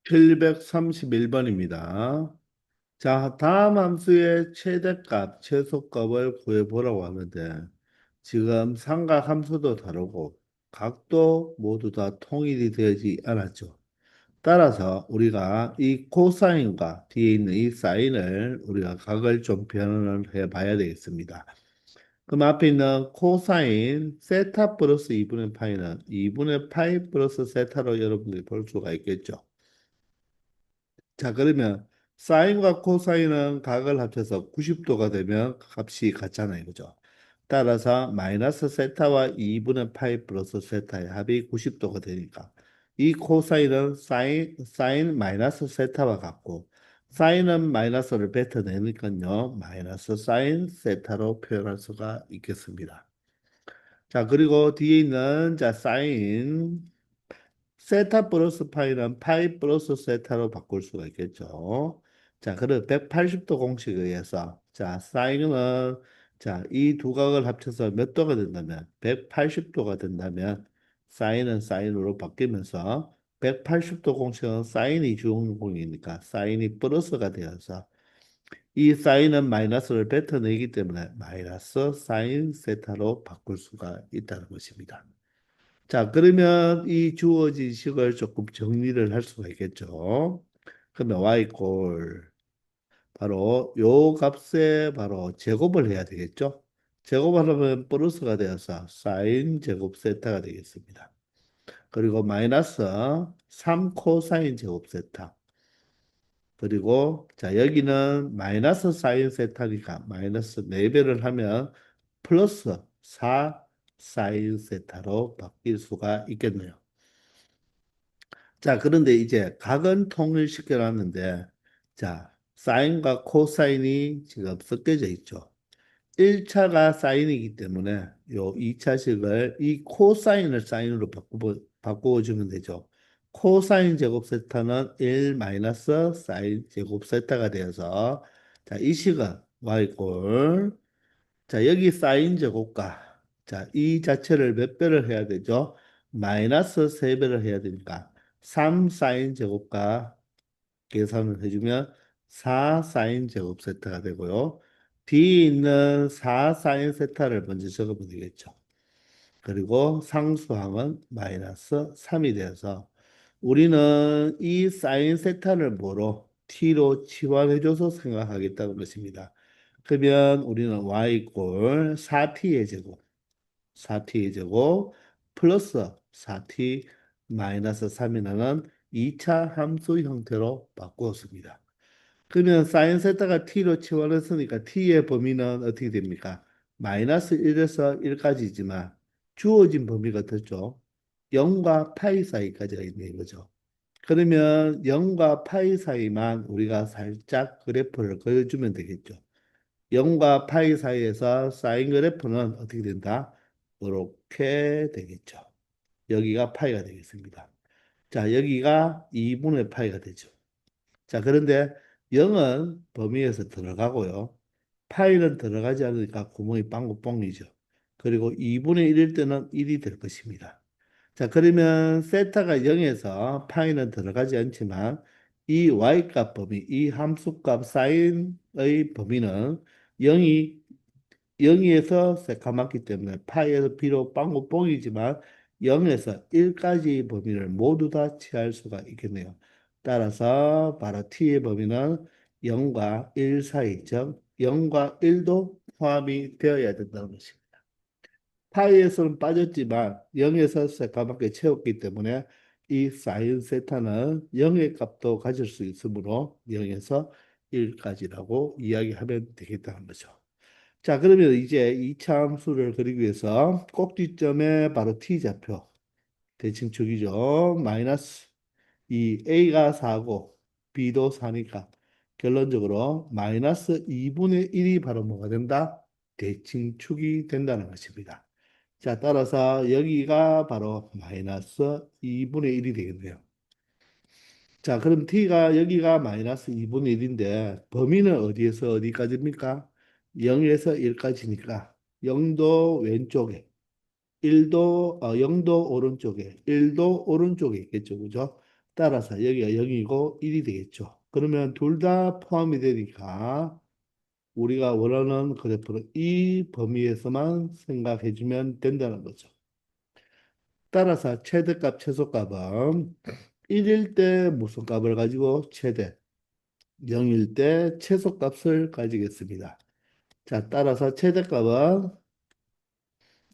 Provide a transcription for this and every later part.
731번입니다. 자, 다음 함수의 최대값, 최소값을 구해보라고 하는데, 지금 삼각 함수도 다르고, 각도 모두 다 통일이 되지 않았죠. 따라서 우리가 이 코사인과 뒤에 있는 이 사인을 우리가 각을 좀 변환을 해 봐야 되겠습니다. 그럼 앞에 있는 코사인 세타 플러스 2분의 파이는 2분의 파이 플러스 세타로 여러분들이 볼 수가 있겠죠. 자, 그러면 사인과 코사인은 각을 합쳐서 90도가 되면 값이 같잖아요. 그죠? 따라서 마이너스 세타와 2분의 파이 플러스 세타의 합이 90도가 되니까 이 코사인은 사인 마이너스 세타와 같고 사인은 마이너스를 뱉어내니까요. 마이너스 사인 세타로 표현할 수가 있겠습니다. 자, 그리고 뒤에 있는 자 사인 세타 플러스 파이는 파이 플러스 세타로 바꿀 수가 있겠죠. 자, 그럼 180도 공식에 의해서 자, 사인은 자, 이 두 각을 합쳐서 몇 도가 된다면 180도가 된다면 사인은 사인으로 바뀌면서 180도 공식은 사인이 주인공이니까 사인이 플러스가 되어서 이 사인은 마이너스를 뱉어내기 때문에 마이너스 사인 세타로 바꿀 수가 있다는 것입니다. 자, 그러면 이 주어진 식을 조금 정리를 할 수가 있겠죠. 그러면 y꼴 바로 요 값에 바로 제곱을 해야 되겠죠. 제곱하려면 플러스가 되어서 사인 제곱 세타가 되겠습니다. 그리고 마이너스 3 코사인 제곱 세타. 그리고 자 여기는 마이너스 사인 세타니까 마이너스 4배를 하면 플러스 4 사인 세타로 바뀔 수가 있겠네요. 자, 그런데 이제 각은 통일시켜 놨는데, 자, 사인과 코사인이 지금 섞여져 있죠. 1차가 사인이기 때문에 요 2차식을 이 코사인을 사인으로 바꾸어주면 되죠. 코사인 제곱 세타는 1 마이너스 사인 제곱 세타가 되어서 자, 이 식은 y꼴 자, 여기 사인 제곱과 자, 이 자체를 몇 배를 해야 되죠? 마이너스 3배를 해야 되니까 3 사인 제곱과 계산을 해주면 4 사인 제곱 세타가 되고요. 뒤에 있는 4 사인 세타를 먼저 적으면 되겠죠. 그리고 상수항은 마이너스 3이 되어서 우리는 이 사인 세타를 뭐로? t로 치환해줘서 생각하겠다는 것입니다. 그러면 우리는 y꼴 4t의 제곱, 4t의 제곱 플러스 4t 마이너스 3이라는 2차 함수 형태로 바꾸었습니다. 그러면 사인 세타가 t로 치환했으니까 t의 범위는 어떻게 됩니까? 마이너스 1에서 1까지지만 주어진 범위가 어떻죠? 0과 파이 사이까지가 있는 거죠. 그러면 0과 파이 사이만 우리가 살짝 그래프를 그려주면 되겠죠. 0과 파이 사이에서 사인 그래프는 어떻게 된다? 이렇게 되겠죠. 여기가 파이가 되겠습니다. 자, 여기가 2분의 파이가 되죠. 자, 그런데 0은 범위에서 들어가고요. 파이는 들어가지 않으니까 구멍이 빵구뻥이죠. 그리고 2분의 1일 때는 1이 될 것입니다. 자, 그러면 세타가 0에서 파이는 들어가지 않지만 이 y값 범위, 이 함수값 사인의 범위는 0에서 새까맣기 때문에 파이에서 비록 빵구뽕이지만 0에서 1까지 범위를 모두 다 취할 수가 있겠네요. 따라서 바로 t의 범위는 0과 1 사이, 즉 0과 1도 포함이 되어야 된다는 것입니다. 파이에서는 빠졌지만 0에서 새까맣게 채웠기 때문에 이 사인 세타는 0의 값도 가질 수 있으므로 0에서 1까지라고 이야기하면 되겠다는 거죠. 자, 그러면 이제 이차 함수를 그리기 위해서 꼭지점에 바로 t좌표 대칭축이죠. 마이너스 이 a가 4고 b도 4니까 결론적으로 마이너스 2분의 1이 바로 뭐가 된다? 대칭축이 된다는 것입니다. 자, 따라서 여기가 바로 마이너스 2분의 1이 되겠네요. 자, 그럼 t가 여기가 마이너스 2분의 1인데 범위는 어디에서 어디까지입니까? 0에서 1까지니까 0도 왼쪽에 0도 오른쪽에 1도 오른쪽에 있겠죠. 그죠? 따라서 여기가 0이고 1이 되겠죠. 그러면 둘 다 포함이 되니까 우리가 원하는 그래프는 이 범위에서만 생각해주면 된다는 거죠. 따라서 최대값, 최소값은 1일 때 무슨 값을 가지고 최대, 0일 때 최소값을 가지겠습니다. 자, 따라서 최대값은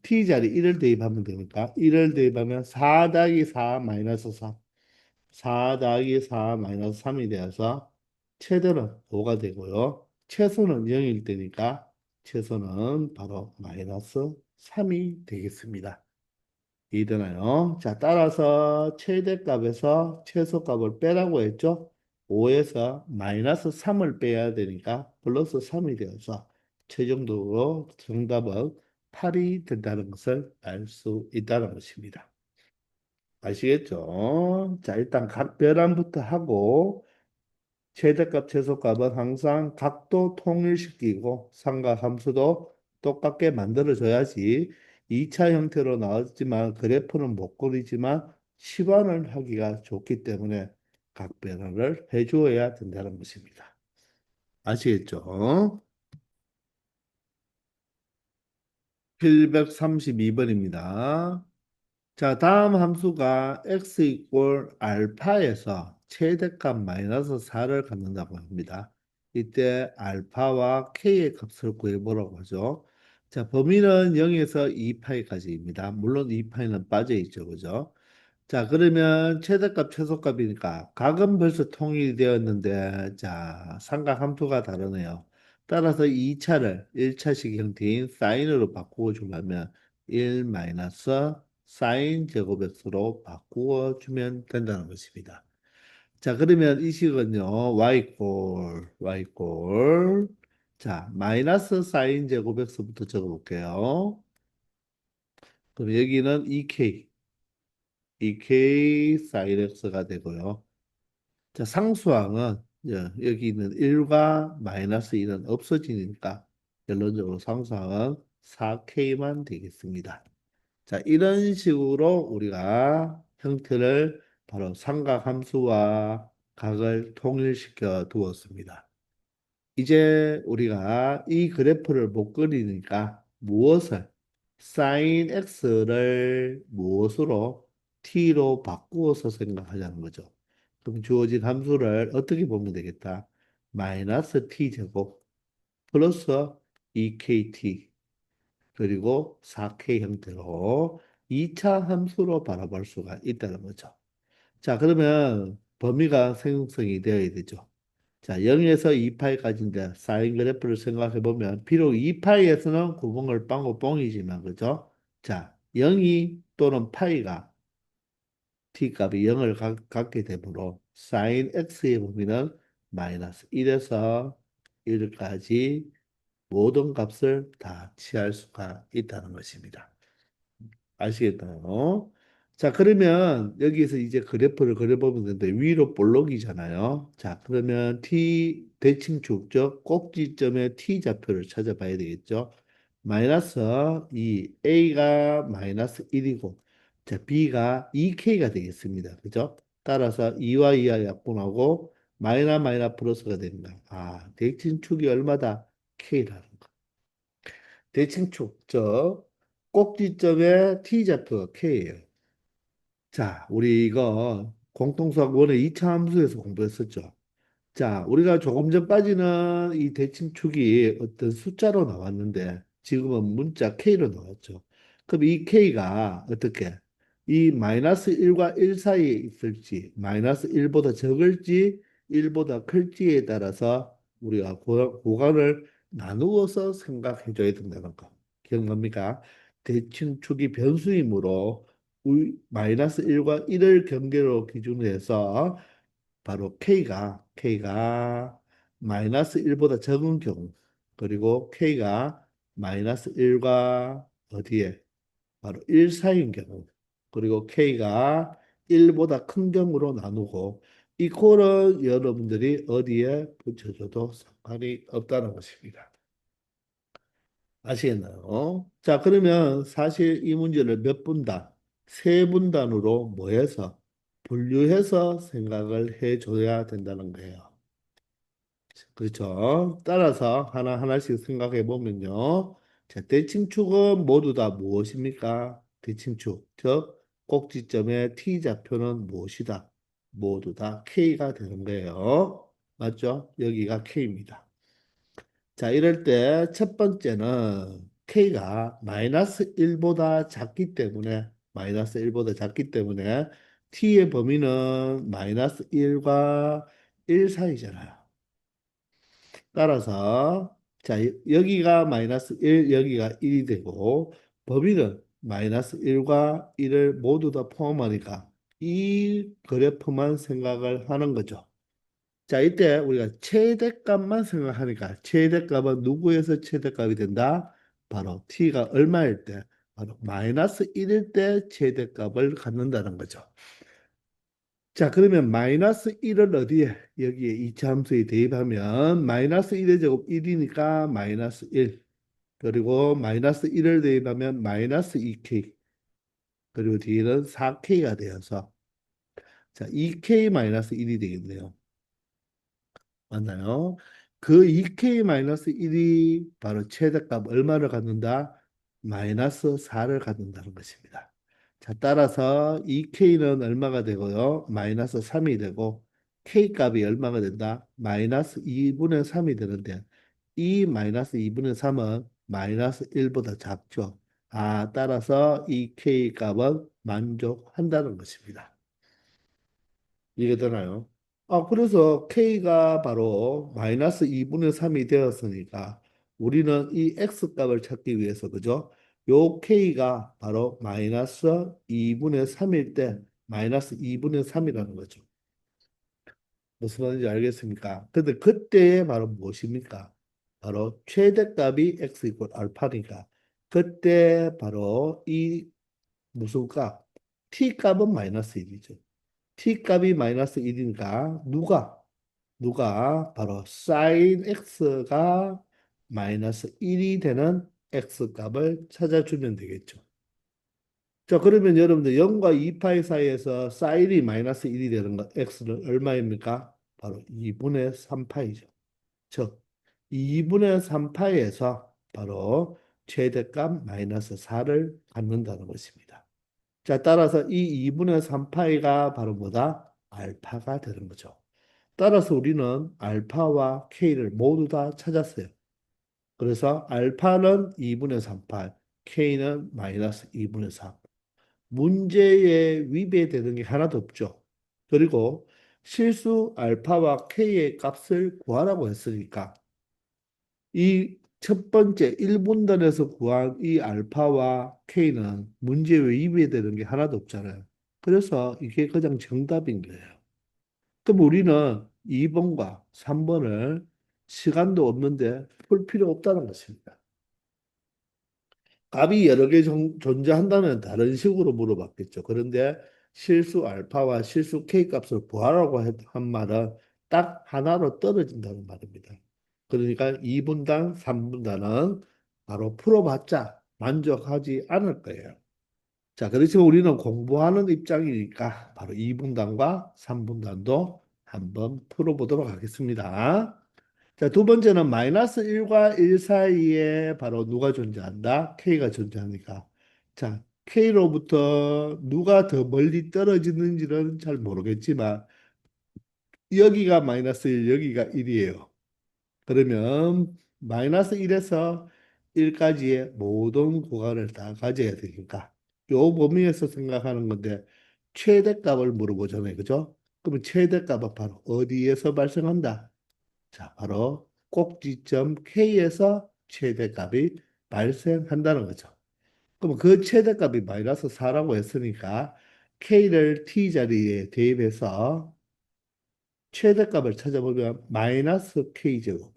t자리 1을 대입하면 되니까 1을 대입하면 4 더하기 4 마이너스 3, 4 더하기 4 마이너스 3이 되어서 최대는 5가 되고요. 최소는 0일 때니까 최소는 바로 마이너스 3이 되겠습니다. 이해되나요? 자, 따라서 최대값에서 최소값을 빼라고 했죠? 5에서 마이너스 3을 빼야 되니까 플러스 3이 되어서 최종적으로 정답은 8이 된다는 것을 알 수 있다는 것입니다. 아시겠죠? 자, 일단 각 변환부터 하고 최대값, 최소값은 항상 각도 통일시키고 삼각함수도 똑같게 만들어줘야지 2차 형태로 나왔지만 그래프는 못 그리지만 시반을 하기가 좋기 때문에 각 변화를 해주어야 된다는 것입니다. 아시겠죠? 732번입니다. 자, 다음 함수가 x 이꼴 알파에서 최대값 마이너스 4를 갖는다고 합니다. 이때 알파와 k의 값을 구해보라고 하죠. 자, 범위는 0에서 2파이까지입니다. 물론 2파이는 빠져있죠. 그죠? 자, 그러면 최대값, 최소값이니까 각은 벌써 통일이 되었는데, 자, 삼각함수가 다르네요. 따라서 2차를 1차식 형태인 사인으로 바꾸어 주려면 1 마이너스 사인 제곱x로 바꾸어 주면 된다는 것입니다. 자, 그러면 이 식은요, y 꼴, 자, 마이너스 사인 제곱x부터 적어볼게요. 그럼 여기는 2k 사인 x가 되고요. 자, 상수항은 여기 있는 1과 마이너스 2는 없어지니까 결론적으로 상수항은 4k만 되겠습니다. 자, 이런 식으로 우리가 형태를 바로 삼각함수와 각을 통일시켜 두었습니다. 이제 우리가 이 그래프를 못 그리니까 무엇을 sin x를 무엇으로 t로 바꾸어서 생각하자는 거죠. 그럼 주어진 함수를 어떻게 보면 되겠다. 마이너스 t제곱 플러스 2kt 그리고 4k 형태로 2차 함수로 바라볼 수가 있다는 거죠. 자, 그러면 범위가 생성이 되어야 되죠. 자, 0에서 2파이까지인데 사인 그래프를 생각해 보면 비록 2파이에서는 구멍을 빵고 뻥이지만 그죠? 자, 0이 또는 파이가 t값이 0을 갖게 되므로 사인 x의 범위는 마이너스 1에서 1까지 모든 값을 다 취할 수가 있다는 것입니다. 아시겠나요? 자, 그러면 여기서 이제 그래프를 그려보면 되는데 위로 볼록이잖아요. 자, 그러면 t 대칭축, 즉 꼭지점의 t 좌표를 찾아봐야 되겠죠. 마이너스 2, a가 마이너스 1이고, 자, b가 2k가 되겠습니다. 그죠? 따라서 2와 2와 약분하고 마이너 플러스가 된다. 아, 대칭축이 얼마다? k라는 거. 대칭축, 즉 꼭지점의 t좌표가 k예요. 자, 우리 이거 공통수학 원의 2차 함수에서 공부했었죠. 자, 우리가 조금 전까지는 이 대칭축이 어떤 숫자로 나왔는데 지금은 문자 K로 나왔죠. 그럼 이 K가 어떻게? 이 마이너스 1과 1 사이에 있을지, 마이너스 1보다 적을지, 1보다 클지에 따라서 우리가 고간을 나누어서 생각해 줘야 된다는 거. 기억납니까? 대칭축이 변수이므로 마이너스 1과 1을 경계로 기준으로 해서 바로 K가 마이너스 1보다 적은 경우 그리고 K가 마이너스 1과 어디에 바로 1 사이인 경우 그리고 K가 1보다 큰 경우로 나누고 이 꼴은 여러분들이 어디에 붙여줘도 상관이 없다는 것입니다. 아시겠나요? 자, 그러면 사실 이 문제를 몇 분단? 세 분단으로 모여서 분류해서 생각을 해줘야 된다는 거예요. 그렇죠? 따라서 하나하나씩 생각해 보면요. 자, 대칭축은 모두 다 무엇입니까? 대칭축, 즉 꼭지점의 T좌표는 무엇이다? 모두 다 K가 되는 거예요. 맞죠? 여기가 K입니다. 자, 이럴 때 첫 번째는 K가 마이너스 1보다 작기 때문에 T의 범위는 마이너스 1과 1 사이잖아요. 따라서 자, 여기가 마이너스 1, 여기가 1이 되고 범위는 마이너스 1과 1을 모두 다 포함하니까 이 그래프만 생각을 하는 거죠. 자, 이때 우리가 최대값만 생각하니까 최대값은 누구에서 최대값이 된다? 바로 t가 얼마일 때? 바로 마이너스 1일 때 최대값을 갖는다는 거죠. 자, 그러면 마이너스 1을 어디에? 여기에 이차 함수에 대입하면 마이너스 1의 제곱 1이니까 마이너스 1. 그리고 마이너스 1을 대입하면 마이너스 2k. 그리고 뒤에는 4k가 되어서 자, 2k 마이너스 1이 되겠네요. 맞나요? 그 2k-1이 바로 최대값 얼마를 갖는다? 마이너스 4를 갖는다는 것입니다. 자, 따라서 2k는 얼마가 되고요? 마이너스 3이 되고 k값이 얼마가 된다? 마이너스 2분의 3이 되는데 이 마이너스 2분의 3은 마이너스 1보다 작죠. 아, 따라서 이 k값은 만족한다는 것입니다. 이해되나요? 아, 그래서 K가 바로 마이너스 2분의 3이 되었으니까 우리는 이 X값을 찾기 위해서, 그죠? 요 K가 바로 마이너스 2분의 3일 때 마이너스 2분의 3이라는 거죠. 무슨 말인지 알겠습니까? 근데 그때의 바로 무엇입니까? 바로 최대값이 X 이퀄 알파니까 그때 바로 이 무슨 값? T값은 마이너스 1이죠. T값이 마이너스 1이니까 누가 바로 sin x가 마이너스 1이 되는 x값을 찾아주면 되겠죠. 자, 그러면 여러분들 0과 2파이 사이에서 sin이 마이너스 1이 되는 거 x는 얼마입니까? 바로 2분의 3파이죠. 즉 2분의 3파이에서 바로 최대값 마이너스 4를 갖는다는 것입니다. 자, 따라서 이 2분의 3파이가 바로 뭐다? 알파가 되는 거죠. 따라서 우리는 알파와 K를 모두 다 찾았어요. 그래서 알파는 2분의 38, K는 마이너스 2분의 3. 문제에 위배되는 게 하나도 없죠. 그리고 실수 알파와 K의 값을 구하라고 했으니까 이 첫 번째 1분단에서 구한 이 알파와 K는 문제에 위배되는 게 하나도 없잖아요. 그래서 이게 그냥 정답인 거예요. 그럼 우리는 2번과 3번을 시간도 없는데 풀 필요 없다는 것입니다. 값이 여러 개 존재한다면 다른 식으로 물어봤겠죠. 그런데 실수 알파와 실수 K 값을 구하라고 한 말은 딱 하나로 떨어진다는 말입니다. 그러니까 2분단, 3분단은 바로 풀어봤자 만족하지 않을 거예요. 자, 그렇지만 우리는 공부하는 입장이니까 바로 2분단과 3분단도 한번 풀어보도록 하겠습니다. 자, 두 번째는 마이너스 1과 1 사이에 바로 누가 존재한다? K가 존재하니까. 자, K로부터 누가 더 멀리 떨어지는지는 잘 모르겠지만 여기가 마이너스 1, 여기가 1이에요. 그러면 마이너스 1에서 1까지의 모든 구간을 다 가져야 되니까 요 범위에서 생각하는 건데 최대값을 물어보잖아요. 그죠? 그러면 최대값은 바로 어디에서 발생한다? 자, 바로 꼭지점 K에서 최대값이 발생한다는 거죠. 그럼 그 최대값이 마이너스 4라고 했으니까 K를 T자리에 대입해서 최대값을 찾아보면 마이너스 K제곱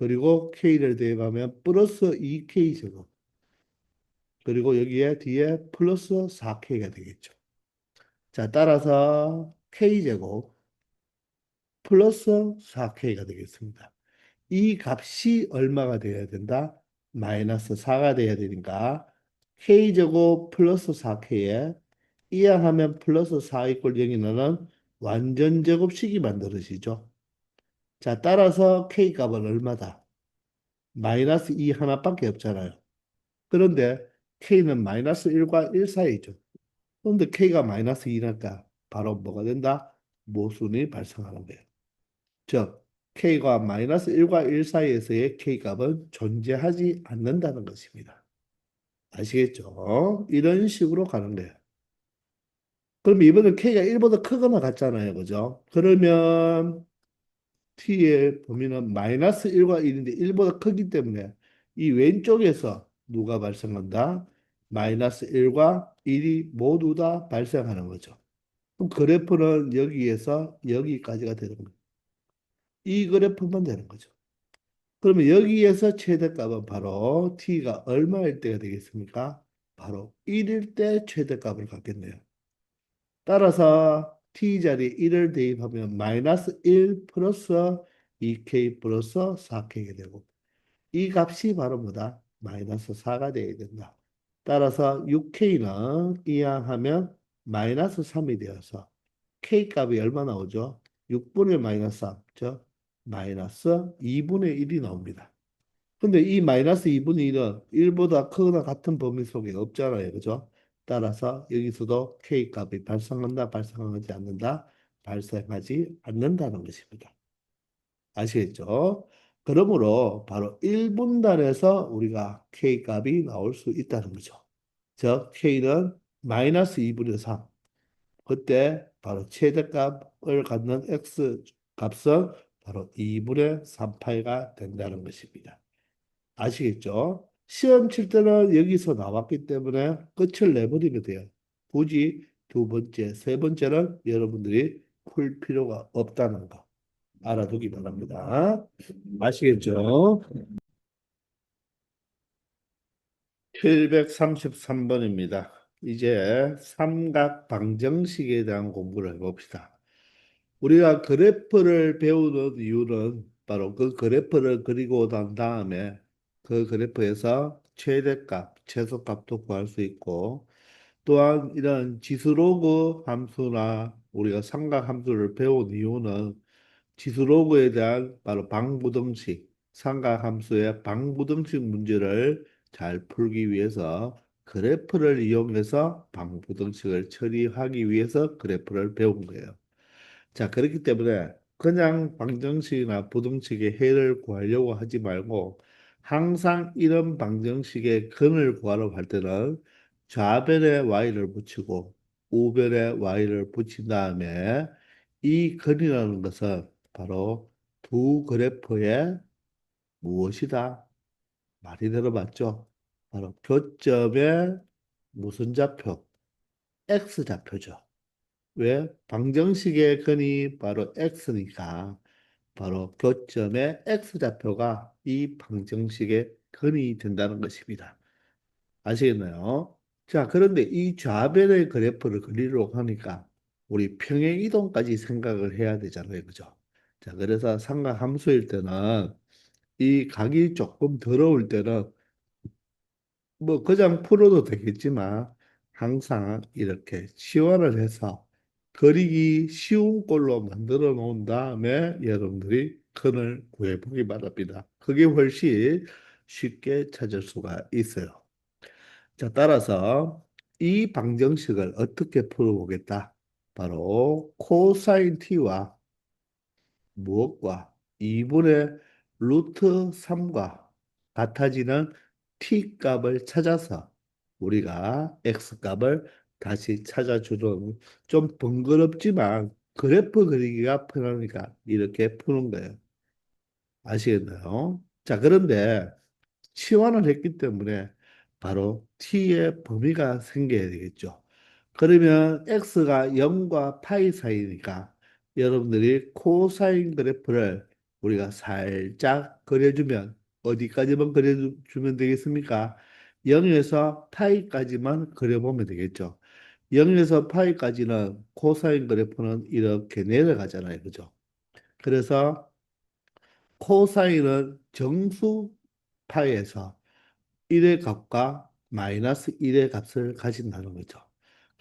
그리고 K를 대입하면 플러스 2K제곱 그리고 여기에 뒤에 플러스 4K가 되겠죠. 자, 따라서 K제곱 플러스 4K가 되겠습니다. 이 값이 얼마가 돼야 된다? 마이너스 4가 돼야 되니까 K제곱 플러스 4K에 이항하면 플러스 4 이꼴 0이 나는 완전 제곱식이 만들어지죠. 자, 따라서 K 값은 얼마다? 마이너스 2 하나밖에 없잖아요. 그런데 K는 마이너스 1과 1 사이죠. 그런데 K가 마이너스 2니까 바로 뭐가 된다? 모순이 발생하는 거예요. 즉, K가 마이너스 1과 1 사이에서의 K값은 존재하지 않는다는 것입니다. 아시겠죠? 이런 식으로 가는 거예요. 그럼 이번엔 K가 1보다 크거나 같잖아요. 그죠? 그러면 T의 범위는 마이너스 1과 1인데 1보다 크기 때문에 이 왼쪽에서 누가 발생한다? 마이너스 1과 1이 모두 다 발생하는 거죠. 그럼 그래프는 여기에서 여기까지가 되는 거예요. 이 그래프만 되는 거죠. 그러면 여기에서 최대값은 바로 t가 얼마일 때가 되겠습니까? 바로 1일 때 최대값을 갖겠네요. 따라서 t 자리에 1을 대입하면 마이너스 1 플러스 2k 플러스 4k가 되고 이 값이 바로 뭐다? 마이너스 4가 되어야 된다. 따라서 6k는 이항하면 마이너스 3이 되어서 k 값이 얼마 나오죠? 6분의 마이너스 3, 죠 마이너스 2분의 1이 나옵니다. 근데 이 마이너스 2분의 1은 1보다 크거나 같은 범위 속에 없잖아요. 그죠? 따라서 여기서도 k 값이 발생한다, 발생하지 않는다, 발생하지 않는다는 것입니다. 아시겠죠? 그러므로 바로 1분단에서 우리가 k 값이 나올 수 있다는 거죠. 즉, k는 마이너스 2분의 3. 그때 바로 최대값을 갖는 x 값은 바로 2분의 3파이가 된다는 것입니다. 아시겠죠? 시험 칠 때는 여기서 나왔기 때문에 끝을 내버리면 돼요. 굳이 두 번째, 세 번째는 여러분들이 풀 필요가 없다는 거 알아두기 바랍니다. 아시겠죠? 733번입니다. 이제 삼각 방정식에 대한 공부를 해봅시다. 우리가 그래프를 배우는 이유는 바로 그 그래프를 그리고 난 다음에 그 그래프에서 최대값, 최소값도 구할 수 있고 또한 이런 지수로그 함수나 우리가 삼각 함수를 배운 이유는 지수로그에 대한 바로 방부등식, 삼각 함수의 방부등식 문제를 잘 풀기 위해서 그래프를 이용해서 방부등식을 처리하기 위해서 그래프를 배운 거예요. 자, 그렇기 때문에 그냥 방정식이나 부등식의 해를 구하려고 하지 말고 항상 이런 방정식의 근을 구하려고 할 때는 좌변에 y를 붙이고 우변에 y를 붙인 다음에 이 근이라는 것은 바로 두 그래프의 무엇이다? 많이 들어봤죠? 바로 교점의 무슨 좌표? x좌표죠. 왜? 방정식의 근이 바로 x니까 바로 교점의 x좌표가 이 방정식의 근이 된다는 것입니다. 아시겠나요? 자, 그런데 이 좌변의 그래프를 그리려고 하니까 우리 평행이동까지 생각을 해야 되잖아요. 그죠? 자, 그래서 삼각함수일 때는 이 각이 조금 더러울 때는 뭐 그냥 풀어도 되겠지만 항상 이렇게 치환을 해서 그리기 쉬운 걸로 만들어 놓은 다음에 여러분들이 근을 구해보기 바랍니다. 그게 훨씬 쉽게 찾을 수가 있어요. 자, 따라서 이 방정식을 어떻게 풀어보겠다. 바로 코사인 t와 무엇과 2분의 루트 3과 같아지는 t 값을 찾아서 우리가 x 값을 다시 찾아주는 좀 번거롭지만 그래프 그리기가 편하니까 이렇게 푸는 거예요. 아시겠나요? 자, 그런데 치환을 했기 때문에 바로 t의 범위가 생겨야 되겠죠. 그러면 x가 0과 파이 사이니까 여러분들이 코사인 그래프를 우리가 살짝 그려주면 어디까지만 그려주면 되겠습니까? 0에서 파이까지만 그려보면 되겠죠. 0에서 파이까지는 코사인 그래프는 이렇게 내려가잖아요. 그죠? 그래서 코사인은 정수 파에서 1의 값과 마이너스 1의 값을 가진다는 거죠.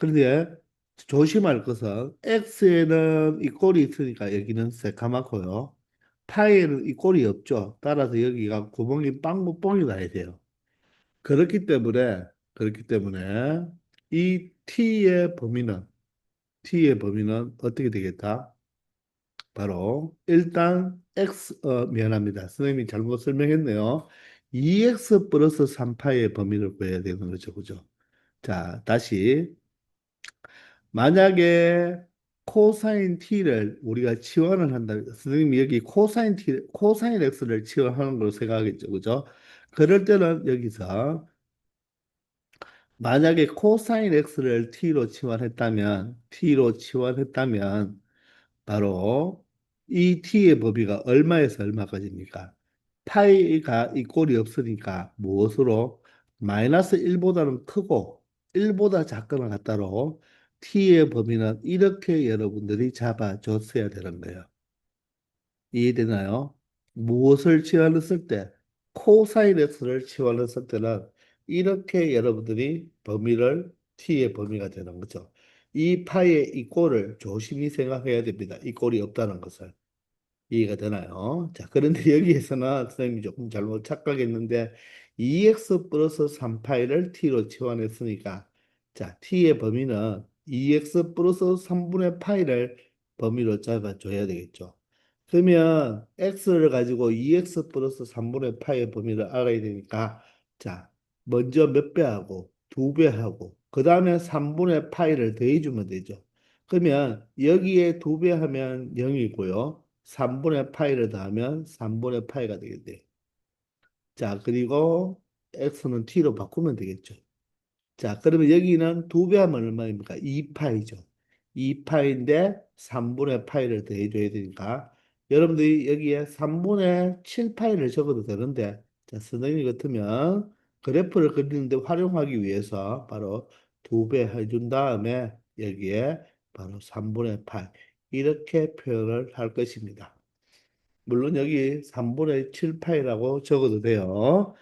그런데 조심할 것은 x에는 이 꼴이 있으니까 여기는 새카맣고요. 파이에는 이 꼴이 없죠. 따라서 여기가 구멍이 빵구뻥이 나야 돼요. 그렇기 때문에 그렇기 때문에 이 t의 범위는 어떻게 되겠다? 바로 일단 미안합니다. 선생님이 잘못 설명했네요. 2x 플러스 3파의 범위를 구해야 되는 거죠. 그죠? 자, 다시 만약에 코사인 t를 우리가 치환을 한다. 선생님이 여기 코사인 x를 치환하는 걸로 생각하겠죠. 그죠? 그럴 때는 여기서 만약에 코사인 x를 t로 치환했다면 바로 이 t의 범위가 얼마에서 얼마까지입니까? 파이가 이 꼴이 없으니까 무엇으로? 마이너스 1보다는 크고 1보다 작거나 같다로 t의 범위는 이렇게 여러분들이 잡아줬어야 되는 거예요. 이해되나요? 무엇을 치환했을 때? 코사인 x를 치환했을 때는 이렇게 여러분들이 t의 범위가 되는 거죠. 이 파의 이 꼴을 조심히 생각해야 됩니다. 이 꼴이 없다는 것을. 이해가 되나요? 자, 그런데 여기에서는 선생님이 조금 잘못 착각했는데 2x 플러스 3파이를 t로 치환했으니까 자, t의 범위는 2x 플러스 3분의 파이를 범위로 잡아줘야 되겠죠. 그러면 x를 가지고 2x 플러스 3분의 파이의 범위를 알아야 되니까 자, 먼저 몇 배하고 2배하고 그 다음에 3분의 파이를 더해주면 되죠. 그러면 여기에 2배 하면 0이고요. 3분의 파이를 더하면 3분의 파이가 되겠네요. 자, 그리고 x는 t로 바꾸면 되겠죠. 자, 그러면 여기는 2배 하면 얼마입니까? 2파이죠. 2파인데 3분의 파이를 더해줘야 되니까 여러분들이 여기에 3분의 7파이를 적어도 되는데 자, 선생님 같으면 그래프를 그리는데 활용하기 위해서 바로 2배 해준 다음에 여기에 바로 3분의 파이 이렇게 표현을 할 것입니다. 물론 여기 3분의 7파이라고 적어도 돼요.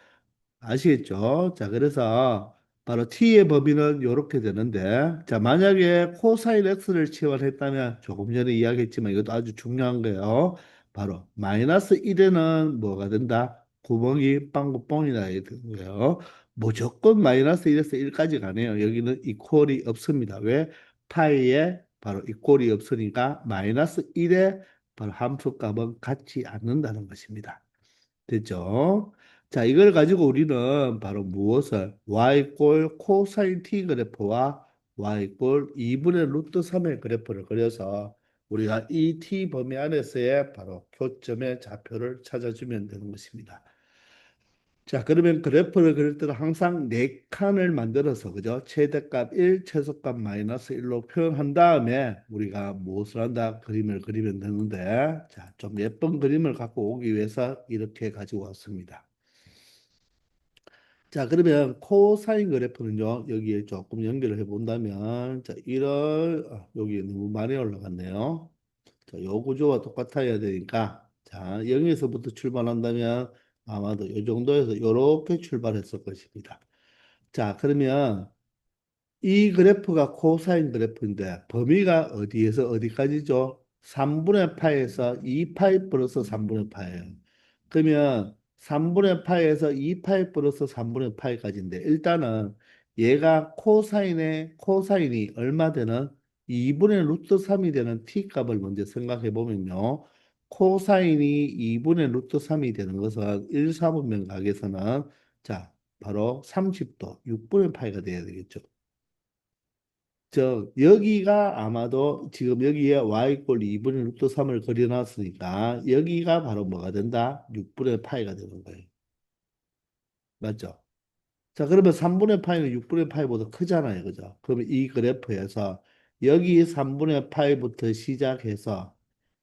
아시겠죠? 자, 그래서 바로 t의 범위는 이렇게 되는데, 자, 만약에 코사인 x를 치환했다면 조금 전에 이야기했지만 이것도 아주 중요한 거예요. 바로 마이너스 1에는 뭐가 된다? 구멍이 빵구뻥이 나야 되는 거예요. 무조건 마이너스 1에서 1까지 가네요. 여기는 이퀄이 없습니다. 왜? 파이에 바로 이퀄이 없으니까 마이너스 1에 바로 함수값은 같지 않는다는 것입니다. 됐죠? 자, 이걸 가지고 우리는 바로 무엇을 y꼴 코사인 t 그래프와 y꼴 2분의 루트 3의 그래프를 그려서 우리가 이 t 범위 안에서의 바로 교점의 좌표를 찾아주면 되는 것입니다. 자, 그러면 그래프를 그릴 때는 항상 네 칸을 만들어서 그죠? 최대값 1, 최소값 마이너스 1로 표현한 다음에 우리가 무엇을 한다? 그림을 그리면 되는데 자, 좀 예쁜 그림을 갖고 오기 위해서 이렇게 가지고 왔습니다. 자, 그러면 코사인 그래프는요. 여기에 조금 연결을 해 본다면 자, 여기 너무 많이 올라갔네요. 자, 요 구조와 똑같아야 되니까 자, 0에서부터 출발한다면 아마도 이 정도에서 이렇게 출발했을 것입니다. 자, 그러면 이 그래프가 코사인 그래프인데 범위가 어디에서 어디까지죠? 3분의 파에서 2파이 플러스 3분의 파예요. 그러면 3분의 파에서 2파이 플러스 3분의 파이까지인데 일단은 얘가 코사인이 얼마 되는 2분의 루트 3이 되는 t 값을 먼저 생각해 보면요. 코사인이 2분의 루트 3이 되는 것은 1, 4분면 각에서는 자, 바로 30도 6분의 파이가 돼야 되겠죠. 여기가 아마도 지금 여기에 y꼴 2분의 루트 3을 그려놨으니까 여기가 바로 뭐가 된다? 6분의 파이가 되는 거예요. 맞죠? 자, 그러면 3분의 파이는 6분의 파이보다 크잖아요. 그죠? 그러면 이 그래프에서 여기 3분의 파이부터 시작해서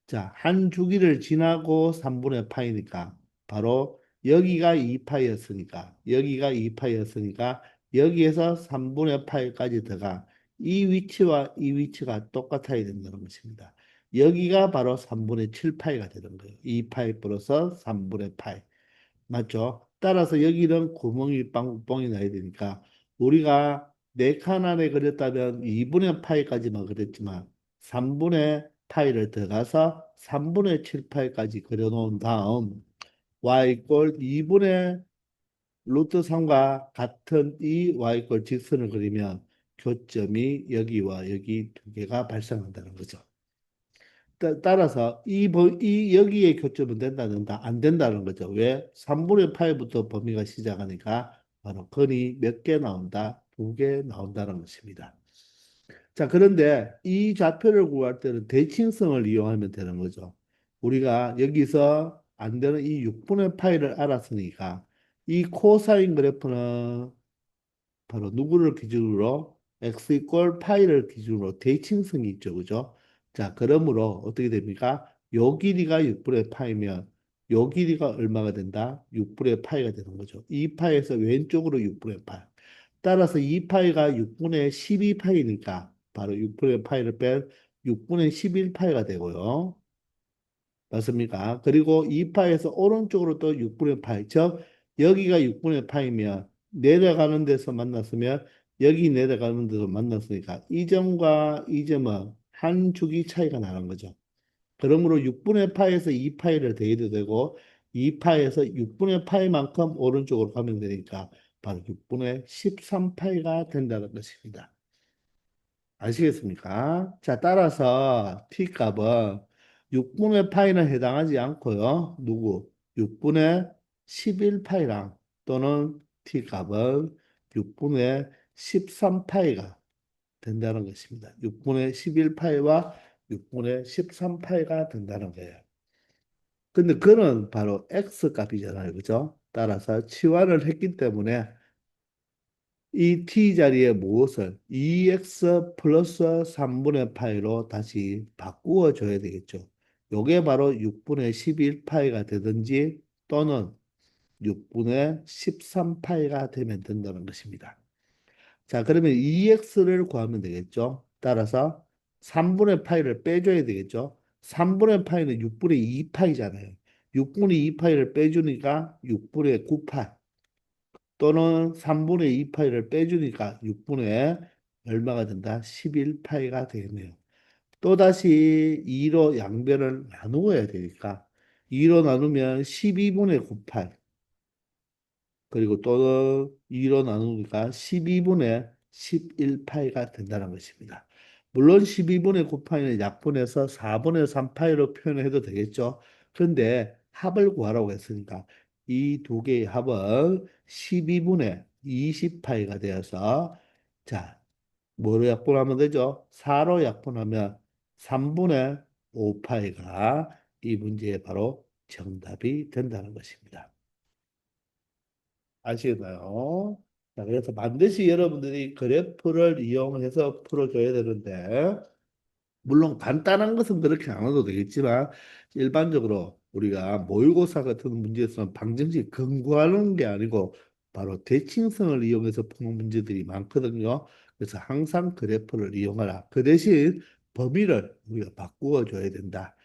자, 한 주기를 지나고 3분의 파이니까 바로 여기가 2파이였으니까 여기가 2파이였으니까 여기에서 3분의 파이까지 들어가 이 위치와 이 위치가 똑같아야 된다는 것입니다. 여기가 바로 3분의 7파이가 되는 거예요. 2파이 플러스 3분의 파이. 맞죠? 따라서 여기는 구멍이 빵빵이 나야 되니까 우리가 네 칸 안에 그렸다면 2분의 파이까지만 그렸지만 3분의 파이를 들어가서 3분의 7 파이까지 그려놓은 다음 y 이꼴 2분의 루트 3과 같은 이 y꼴 직선을 그리면 교점이 여기와 여기 두 개가 발생한다는 거죠. 따라서 이 여기에 교점은 된다, 된다, 안 된다는 거죠. 왜? 3분의 파이부터 범위가 시작하니까 바로 근이 몇 개 나온다? 두 개 나온다는 것입니다. 자, 그런데 이 좌표를 구할 때는 대칭성을 이용하면 되는 거죠. 우리가 여기서 안 되는 이 6분의 파이를 알았으니까 이 코사인 그래프는 바로 누구를 기준으로 x 이꼴 파이를 기준으로 대칭성이 있죠. 그죠? 자, 그러므로 어떻게 됩니까? 요 길이가 6분의 파이면 요 길이가 얼마가 된다? 6분의 파이가 되는 거죠. 이 파이에서 왼쪽으로 6분의 파이. 따라서 이 파이가 6분의 12파이니까 바로 6분의 파이를 뺀 6분의 11파이가 되고요. 맞습니까? 그리고 2파에서 오른쪽으로 또 6분의 파이. 즉, 여기가 6분의 파이면 내려가는 데서 만났으면 여기 내려가는 데서 만났으니까 이 점과 이 점은 한 주기 차이가 나는 거죠. 그러므로 6분의 파에서 2파이를 더해도 되고 2파에서 6분의 파이만큼 오른쪽으로 가면 되니까 바로 6분의 13파이가 된다는 것입니다. 아시겠습니까? 자, 따라서 t값은 6분의 파이는 해당하지 않고요. 누구? 6분의 11파이랑 또는 t값은 6분의 13파이가 된다는 것입니다. 6분의 11파이와 6분의 13파이가 된다는 거예요. 근데 그는 바로 x 값이잖아요. 그죠? 따라서 치환을 했기 때문에 이 t 자리에 무엇을 2x 플러스 3분의 파이로 다시 바꾸어 줘야 되겠죠. 요게 바로 6분의 11파이가 되든지 또는 6분의 13파이가 되면 된다는 것입니다. 자, 그러면 2x를 구하면 되겠죠. 따라서 3분의 파이를 빼줘야 되겠죠. 3분의 파이는 6분의 2파이잖아요. 6분의 2파이를 빼주니까 6분의 9파이. 또는 3분의 2파이를 빼주니까 6분의 얼마가 된다? 11파이가 되겠네요. 또다시 2로 양변을 나누어야 되니까 2로 나누면 12분의 9파이 그리고 또는 2로 나누니까 12분의 11파이가 된다는 것입니다. 물론 12분의 9파이는 약분해서 4분의 3파이로 표현해도 되겠죠. 그런데 합을 구하라고 했으니까 이 두 개의 합은 12분의 20파이가 되어서 자, 뭐로 약분하면 되죠? 4로 약분하면 3분의 5파이가 이 문제의 바로 정답이 된다는 것입니다. 아시겠나요? 자, 그래서 반드시 여러분들이 그래프를 이용해서 풀어줘야 되는데, 물론 간단한 것은 그렇게 안 해도 되겠지만, 일반적으로 우리가 모의고사 같은 문제에서는 방정식 근거하는 게 아니고, 바로 대칭성을 이용해서 푸는 문제들이 많거든요. 그래서 항상 그래프를 이용하라. 그 대신 범위를 우리가 바꾸어 줘야 된다.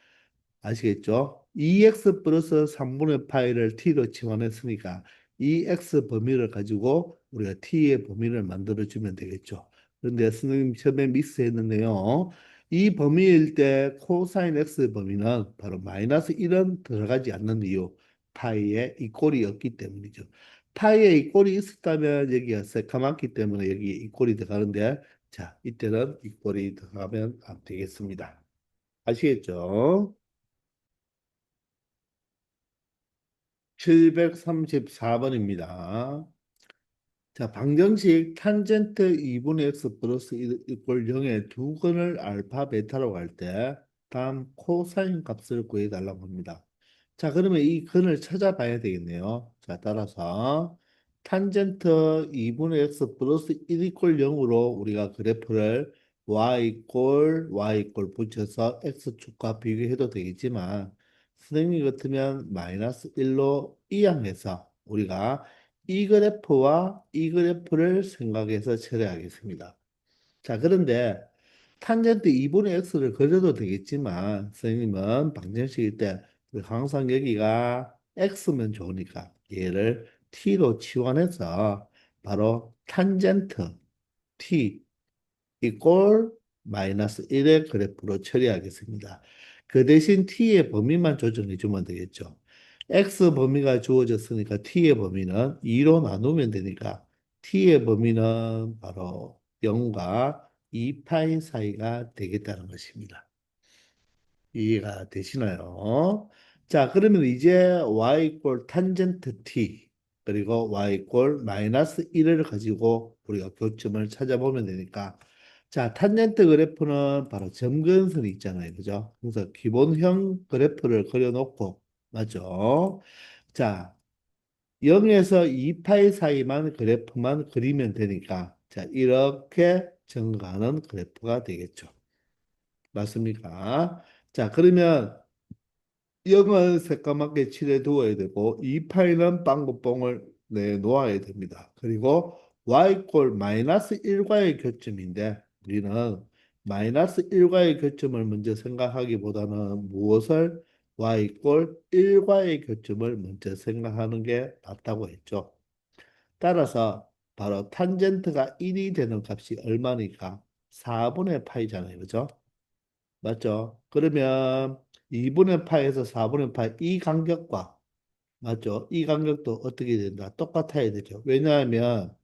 아시겠죠? 2x 플러스 3분의 파이를 t로 치환했으니까 이 x 범위를 가지고 우리가 t의 범위를 만들어주면 되겠죠. 그런데 선생님 처음에 미스했는데요. 이 범위일 때 코사인 x 범위는 바로 마이너스 1은 들어가지 않는 이유 파이에 이 꼴이 없기 때문이죠. 파이에 이 꼴이 있었다면 여기가 새까맣기 때문에 여기에 이 꼴이 들어가는데 자, 이때는 이 꼴이 들어가면 안 되겠습니다. 아시겠죠? 734번입니다. 자, 방정식 탄젠트 2분의 x 플러스 1 이꼴 0의 두 근을 알파, 베타라고 할 때 다음 코사인 값을 구해달라고 합니다. 자, 그러면 이 근을 찾아봐야 되겠네요. 자, 따라서 탄젠트 2분의 x 플러스 1 이꼴 0으로 우리가 그래프를 y 이꼴 붙여서 x축과 비교해도 되겠지만 선생님 같으면 마이너스 1로 이항해서 우리가 이 그래프와 이 그래프를 생각해서 처리하겠습니다. 자, 그런데 탄젠트 2분의 x를 그려도 되겠지만 선생님은 방정식일 때 항상 여기가 x면 좋으니까 얘를 t로 치환해서 바로 탄젠트 t 이꼴 마이너스 1의 그래프로 처리하겠습니다. 그 대신 t의 범위만 조정해 주면 되겠죠. x 범위가 주어졌으니까 t의 범위는 2로 나누면 되니까 t의 범위는 바로 0과 2파이 사이가 되겠다는 것입니다. 이해가 되시나요? 자, 그러면 이제 y 이꼴 탄젠트 t 그리고 y 이꼴 마이너스 1을 가지고 우리가 교점을 찾아보면 되니까 자, 탄젠트 그래프는 바로 점근선이 있잖아요. 그죠? 그래서 기본형 그래프를 그려놓고 맞죠? 자, 0에서 2파이 사이만 그래프만 그리면 되니까 자, 이렇게 증가하는 그래프가 되겠죠. 맞습니까? 자, 그러면 0은 새까맣게 칠해 두어야 되고 이 파일은 빵구뽕을 내놓아야 됩니다. 그리고 y꼴 마이너스 1과의 교점인데 우리는 마이너스 1과의 교점을 먼저 생각하기보다는 무엇을 y꼴 1과의 교점을 먼저 생각하는 게 낫다고 했죠. 따라서 바로 탄젠트가 1이 되는 값이 얼마니까 4분의 파이잖아요. 그죠? 맞죠? 그러면 2분의 파에서 4분의 파 이 간격과 맞죠? 이 간격도 어떻게 된다? 똑같아야 되죠. 왜냐하면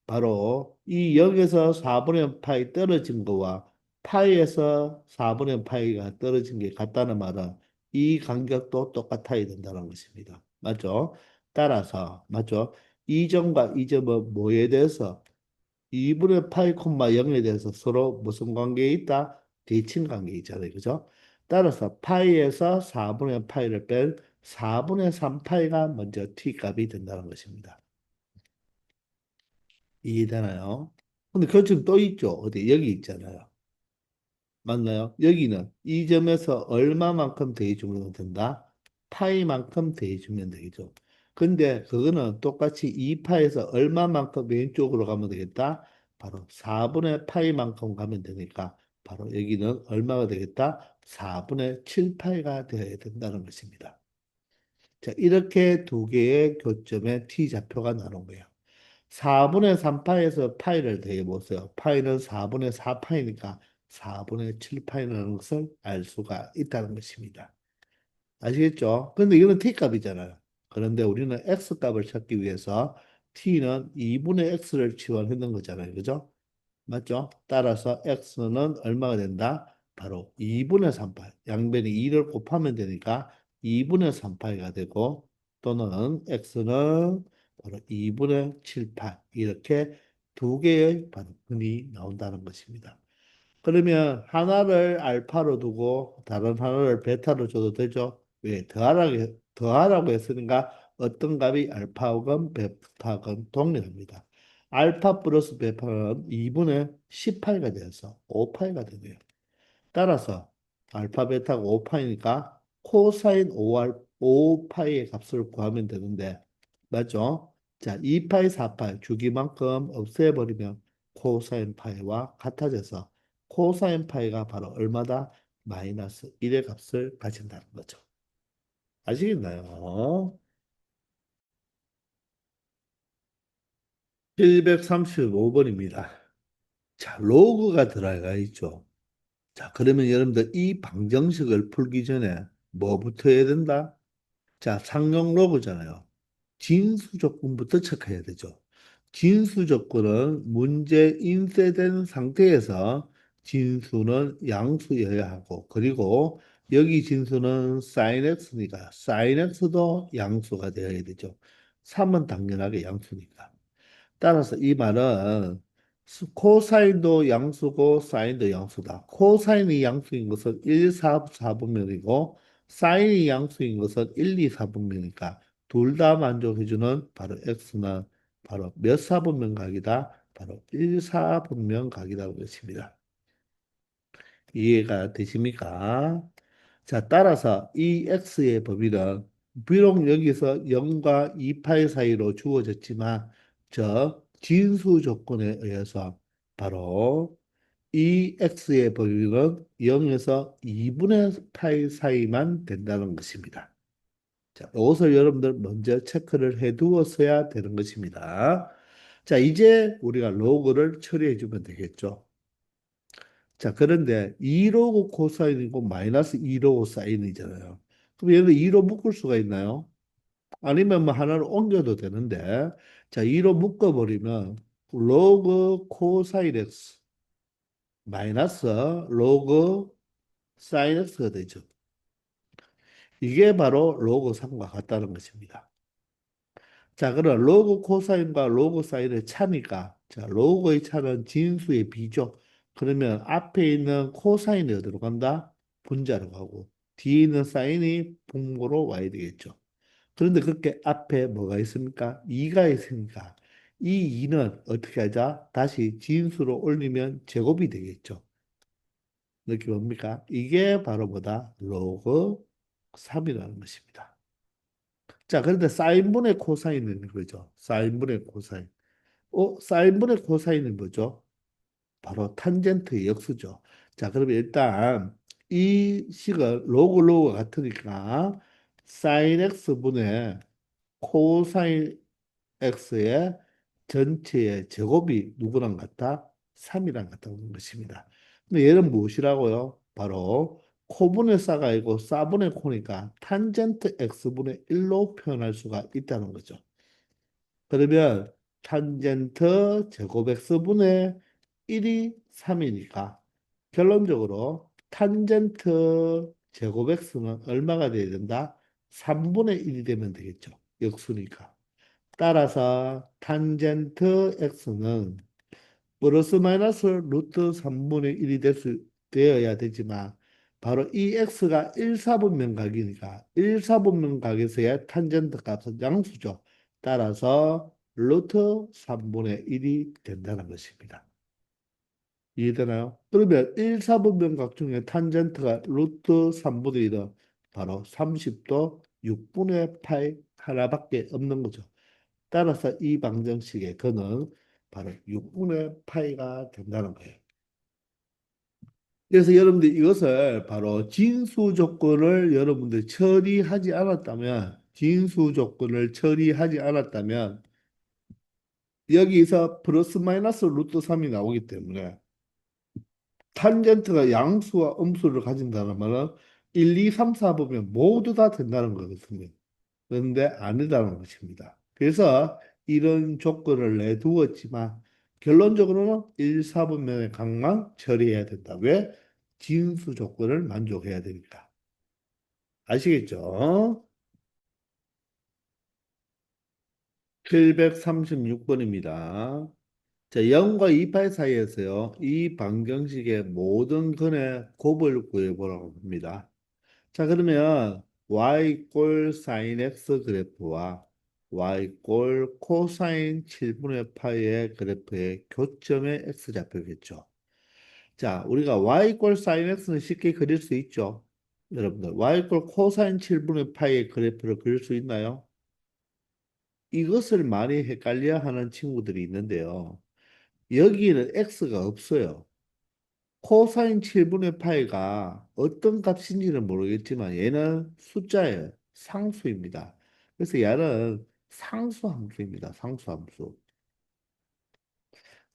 바로 이 0에서 4분의 파이 떨어진 거와 파이에서 4분의 파이가 떨어진 게 같다는 말은 이 간격도 똑같아야 된다는 것입니다. 맞죠? 따라서 맞죠? 이 점과 이 점은 뭐에 대해서 2분의 파이 콤마 0에 대해서 서로 무슨 관계에 있다? 대칭 관계에 있잖아요. 그죠? 따라서 파이에서 4분의 파이를 뺀 4분의 3파이가 먼저 t 값이 된다는 것입니다. 이해되나요? 근데 교점 또 있죠. 어디? 여기 있잖아요. 맞나요? 여기는 이 점에서 얼마만큼 더해주면 된다? 파이만큼 더해주면 되겠죠. 근데 그거는 똑같이 2파에서 얼마만큼 왼쪽으로 가면 되겠다? 바로 4분의 파이만큼 가면 되니까 바로 여기는 얼마가 되겠다? 4분의 7파이가 되어야 된다는 것입니다. 자, 이렇게 두 개의 교점의 t좌표가 나온 거예요. 4분의 3파에서 파이를 더해보세요. 파이는 4분의 4파이니까 4분의 7파이라는 것을 알 수가 있다는 것입니다. 아시겠죠? 근데 이거는 t값이잖아요. 그런데 우리는 x값을 찾기 위해서 t는 2분의 x를 치환했는 거잖아요. 그죠? 맞죠? 따라서 x는 얼마가 된다? 바로 2분의 3파이. 양변이 2를 곱하면 되니까 2분의 3파이가 되고 또는 x는 바로 2분의 7파이. 이렇게 두 개의 바로 근이 나온다는 것입니다. 그러면 하나를 알파로 두고 다른 하나를 베타로 줘도 되죠? 왜? 더하라고 했으니까 어떤 값이 알파하고 베타하고 동일합니다. 알파 플러스 베타는 2분의 18가 되어서 5파이가 되네요. 따라서 알파 베타가 5파이니까 코사인 5파이의 값을 구하면 되는데 맞죠? 자, 2파이, 4파이 주기만큼 없애버리면 코사인 파이와 같아져서 코사인 파이가 바로 얼마다? 마이너스 1의 값을 가진다는 거죠. 아시겠나요? 735번입니다. 자, 로그가 들어가 있죠. 자, 그러면 여러분들 이 방정식을 풀기 전에 뭐부터 해야 된다? 자, 상용 로그잖아요. 진수 조건부터 체크해야 되죠. 진수 조건은 문제 인쇄된 상태에서 진수는 양수여야 하고, 그리고 여기 진수는 sin x니까 sin x도 양수가 되어야 되죠. 3은 당연하게 양수니까. 따라서 이 말은 코사인도 양수고 사인도 양수다. 코사인이 양수인 것은 1, 4, 4분면이고 사인이 양수인 것은 1, 2, 4분면이니까 둘 다 만족해주는 바로 x는 바로 몇 사분면 각이다? 바로 1, 4분면 각이라고 했습니다. 이해가 되십니까? 자, 따라서 이 x의 범위는 비록 여기서 0과 2파이 사이로 주어졌지만 저 진수 조건에 의해서 바로 이 x의 범위는 0에서 2분의 파이 사이만 된다는 것입니다. 자, 이것을 여러분들 먼저 체크를 해 두었어야 되는 것입니다. 자, 이제 우리가 로그를 처리해 주면 되겠죠. 자, 그런데 2로그 코사인이고 마이너스 2로그 사인이잖아요. 그럼 얘를 2로 묶을 수가 있나요? 아니면 뭐 하나를 옮겨도 되는데, 자, 2로 묶어버리면 로그 코사인 x 마이너스 로그 사인 x가 되죠. 이게 바로 로그 3과 같다는 것입니다. 자, 그럼 로그 코사인과 로그 사인의 차니까, 자, 로그의 차는 진수의 비죠. 그러면 앞에 있는 코사인이 어디로 간다? 분자로 가고, 뒤에 있는 사인이 분모로 와야 되겠죠. 그런데 그렇게 앞에 뭐가 있습니까? 2가 있으니까, 이 2는 어떻게 하자? 다시 진수로 올리면 제곱이 되겠죠. 느낌 뭡니까? 이게 바로 뭐다? 로그 3이라는 것입니다. 자, 그런데 사인분의 코사인은 거죠. 사인분의 코사인. 사인분의 코사인은 뭐죠? 바로 탄젠트의 역수죠. 자, 그러면 일단 이 식은 로그가 같으니까 사인 x분의 코사인 x의 전체의 제곱이 누구랑 같아? 3이랑 같다는 것입니다. 근데 얘는 무엇이라고요? 바로 코분의 싸가 아니고 싸분의 코니까 탄젠트 x분의 1로 표현할 수가 있다는 거죠. 그러면 탄젠트 제곱 x분의 1이 3이니까 결론적으로 탄젠트 제곱 x는 얼마가 돼야 된다? 3분의 1이 되면 되겠죠. 역수니까. 따라서 탄젠트 x는 플러스 마이너스 루트 3분의 1이 되어야 되지만 바로 이 x가 1사분면각이니까 1사분면각에서의 탄젠트 값은 양수죠. 따라서 루트 3분의 1이 된다는 것입니다. 이해되나요? 그러면 1사분면각 중에 탄젠트가 루트 3분의 1은 바로 30도 6분의 8 하나밖에 없는 거죠. 따라서 이 방정식의 근은 바로 6분의 파이가 된다는 거예요. 그래서 여러분들 이것을 바로 진수 조건을 여러분들 처리하지 않았다면, 진수 조건을 처리하지 않았다면, 여기서 플러스 마이너스 루트 3이 나오기 때문에, 탄젠트가 양수와 음수를 가진다는 말은 1, 2, 3, 4 보면 모두 다 된다는 거거든요. 그런데 아니다는 것입니다. 그래서 이런 조건을 내두었지만 결론적으로는 1, 4분면의 강만 처리해야 된다. 왜? 진수 조건을 만족해야 되니까. 아시겠죠? 736번입니다. 자, 0과 2파이 사이에서요. 이 방정식의 모든 근의 곱을 구해보라고 합니다. 자, 그러면 y 꼴 사인 x 그래프와 y 꼴 코사인 7분의 파이의 그래프의 교점의 x 좌표겠죠. 자, 우리가 y 꼴 사인 x는 쉽게 그릴 수 있죠. 여러분들, y 꼴 코사인 7분의 파이의 그래프를 그릴 수 있나요? 이것을 많이 헷갈려 하는 친구들이 있는데요. 여기는 x가 없어요. 코사인 7분의 파이가 어떤 값인지는 모르겠지만 얘는 숫자예요. 상수입니다. 그래서 얘는 상수함수입니다. 상수함수.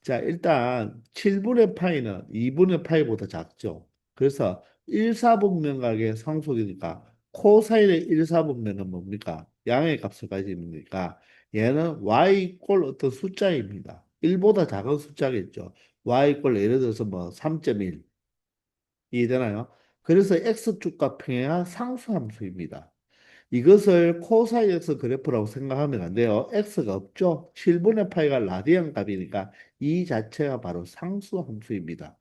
자, 일단 7분의 파이는 2분의 파이보다 작죠. 그래서 1사분면각의 상수니까 코사인의 1사분면은 뭡니까? 양의 값을 가집니까? 얘는 y 꼴 어떤 숫자입니다. 1보다 작은 숫자겠죠. y 꼴 예를 들어서 뭐 3.1 이해되나요? 그래서 x축과 평행한 상수함수입니다. 이것을 코사인엑스 그래프라고 생각하면 안 돼요. x가 없죠. 7분의 파이가 라디안 값이니까 이 자체가 바로 상수함수입니다.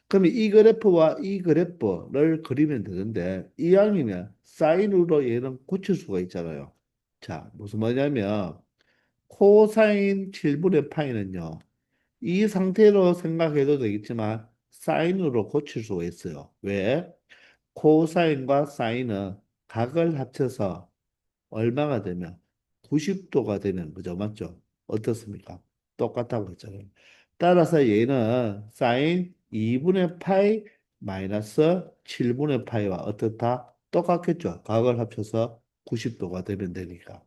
그러면 이 그래프와 이 그래프를 그리면 되는데 이왕이면 사인으로 얘는 고칠 수가 있잖아요. 자, 무슨 말이냐면 코사인 7분의 파이는요. 이 상태로 생각해도 되겠지만 사인으로 고칠 수가 있어요. 왜? 코사인과 사인은 각을 합쳐서 얼마가 되면 90도가 되는 거죠. 맞죠? 어떻습니까? 똑같다고 했잖아요. 따라서 얘는 사인 2분의 파이 마이너스 7분의 파이와 어떻다? 똑같겠죠. 각을 합쳐서 90도가 되면 되니까.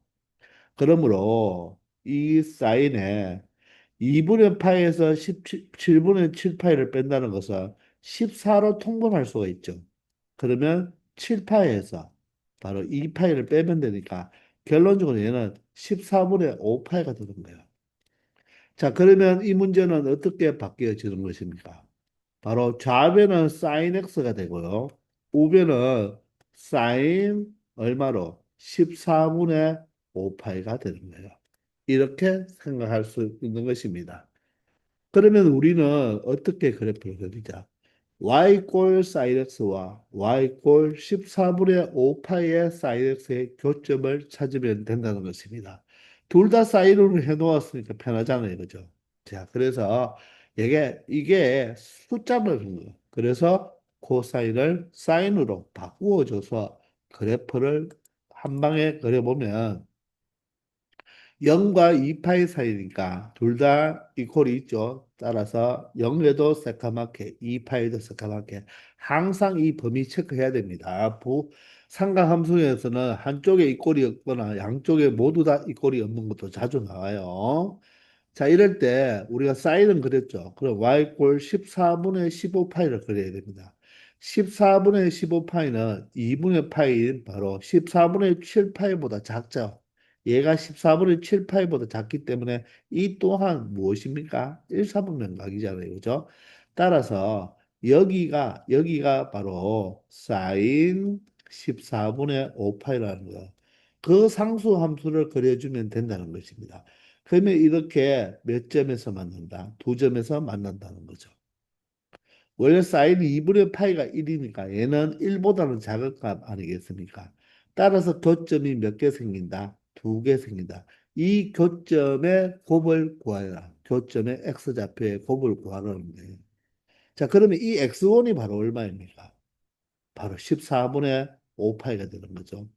그러므로 이 사인에 2분의 파이에서 7분의 7파이를 뺀다는 것은 14로 통분할 수가 있죠. 그러면 7파이에서 바로 2파이를 빼면 되니까 결론적으로 얘는 14분의 5파이가 되는 거예요. 자, 그러면 이 문제는 어떻게 바뀌어지는 것입니까? 바로 좌변은 sin x가 되고요. 우변은 sin 얼마로? 14분의 5파이가 되는 거예요. 이렇게 생각할 수 있는 것입니다. 그러면 우리는 어떻게 그래프를 그리자? y꼴 sin x와 y꼴 14분의 5파이의 sin x의 교점을 찾으면 된다는 것입니다. 둘 다 사인으로 해놓았으니까 편하잖아요. 그죠? 자, 그래서 이게 숫자를 준 거예요. 그래서 코사인을 사인으로 바꾸어줘서 그래프를 한 방에 그려보면 0과 2파이 사이니까 둘 다 이퀄이 있죠. 따라서 0에도 새까맣게, 2파이도 새까맣게 항상 이 범위 체크해야 됩니다. 삼각함수에서는 한쪽에 이꼴이 없거나 양쪽에 모두 다 이꼴이 없는 것도 자주 나와요. 자, 이럴 때 우리가 사인은 그렸죠. 그럼 y꼴 14분의 15파이를 그려야 됩니다. 14분의 15파이는 2분의 파이인 바로 14분의 7파이보다 작죠. 얘가 14분의 7파이보다 작기 때문에 이 또한 무엇입니까? 1사분면각이잖아요. 그죠? 따라서 여기가 바로 사인 14분의 5파이라는 거. 그 상수 함수를 그려주면 된다는 것입니다. 그러면 이렇게 몇 점에서 만난다? 두 점에서 만난다는 거죠. 원래 사인이 2분의 파이가 1이니까 얘는 1보다는 작은 값 아니겠습니까? 따라서 교점이 몇 개 생긴다? 두 개 생긴다. 이 교점의 곱을 구하라. 교점의 x좌표의 곱을 구하라는 거예요. 자, 그러면 이 x1이 바로 얼마입니까? 바로 14분의 5파이가 되는 거죠.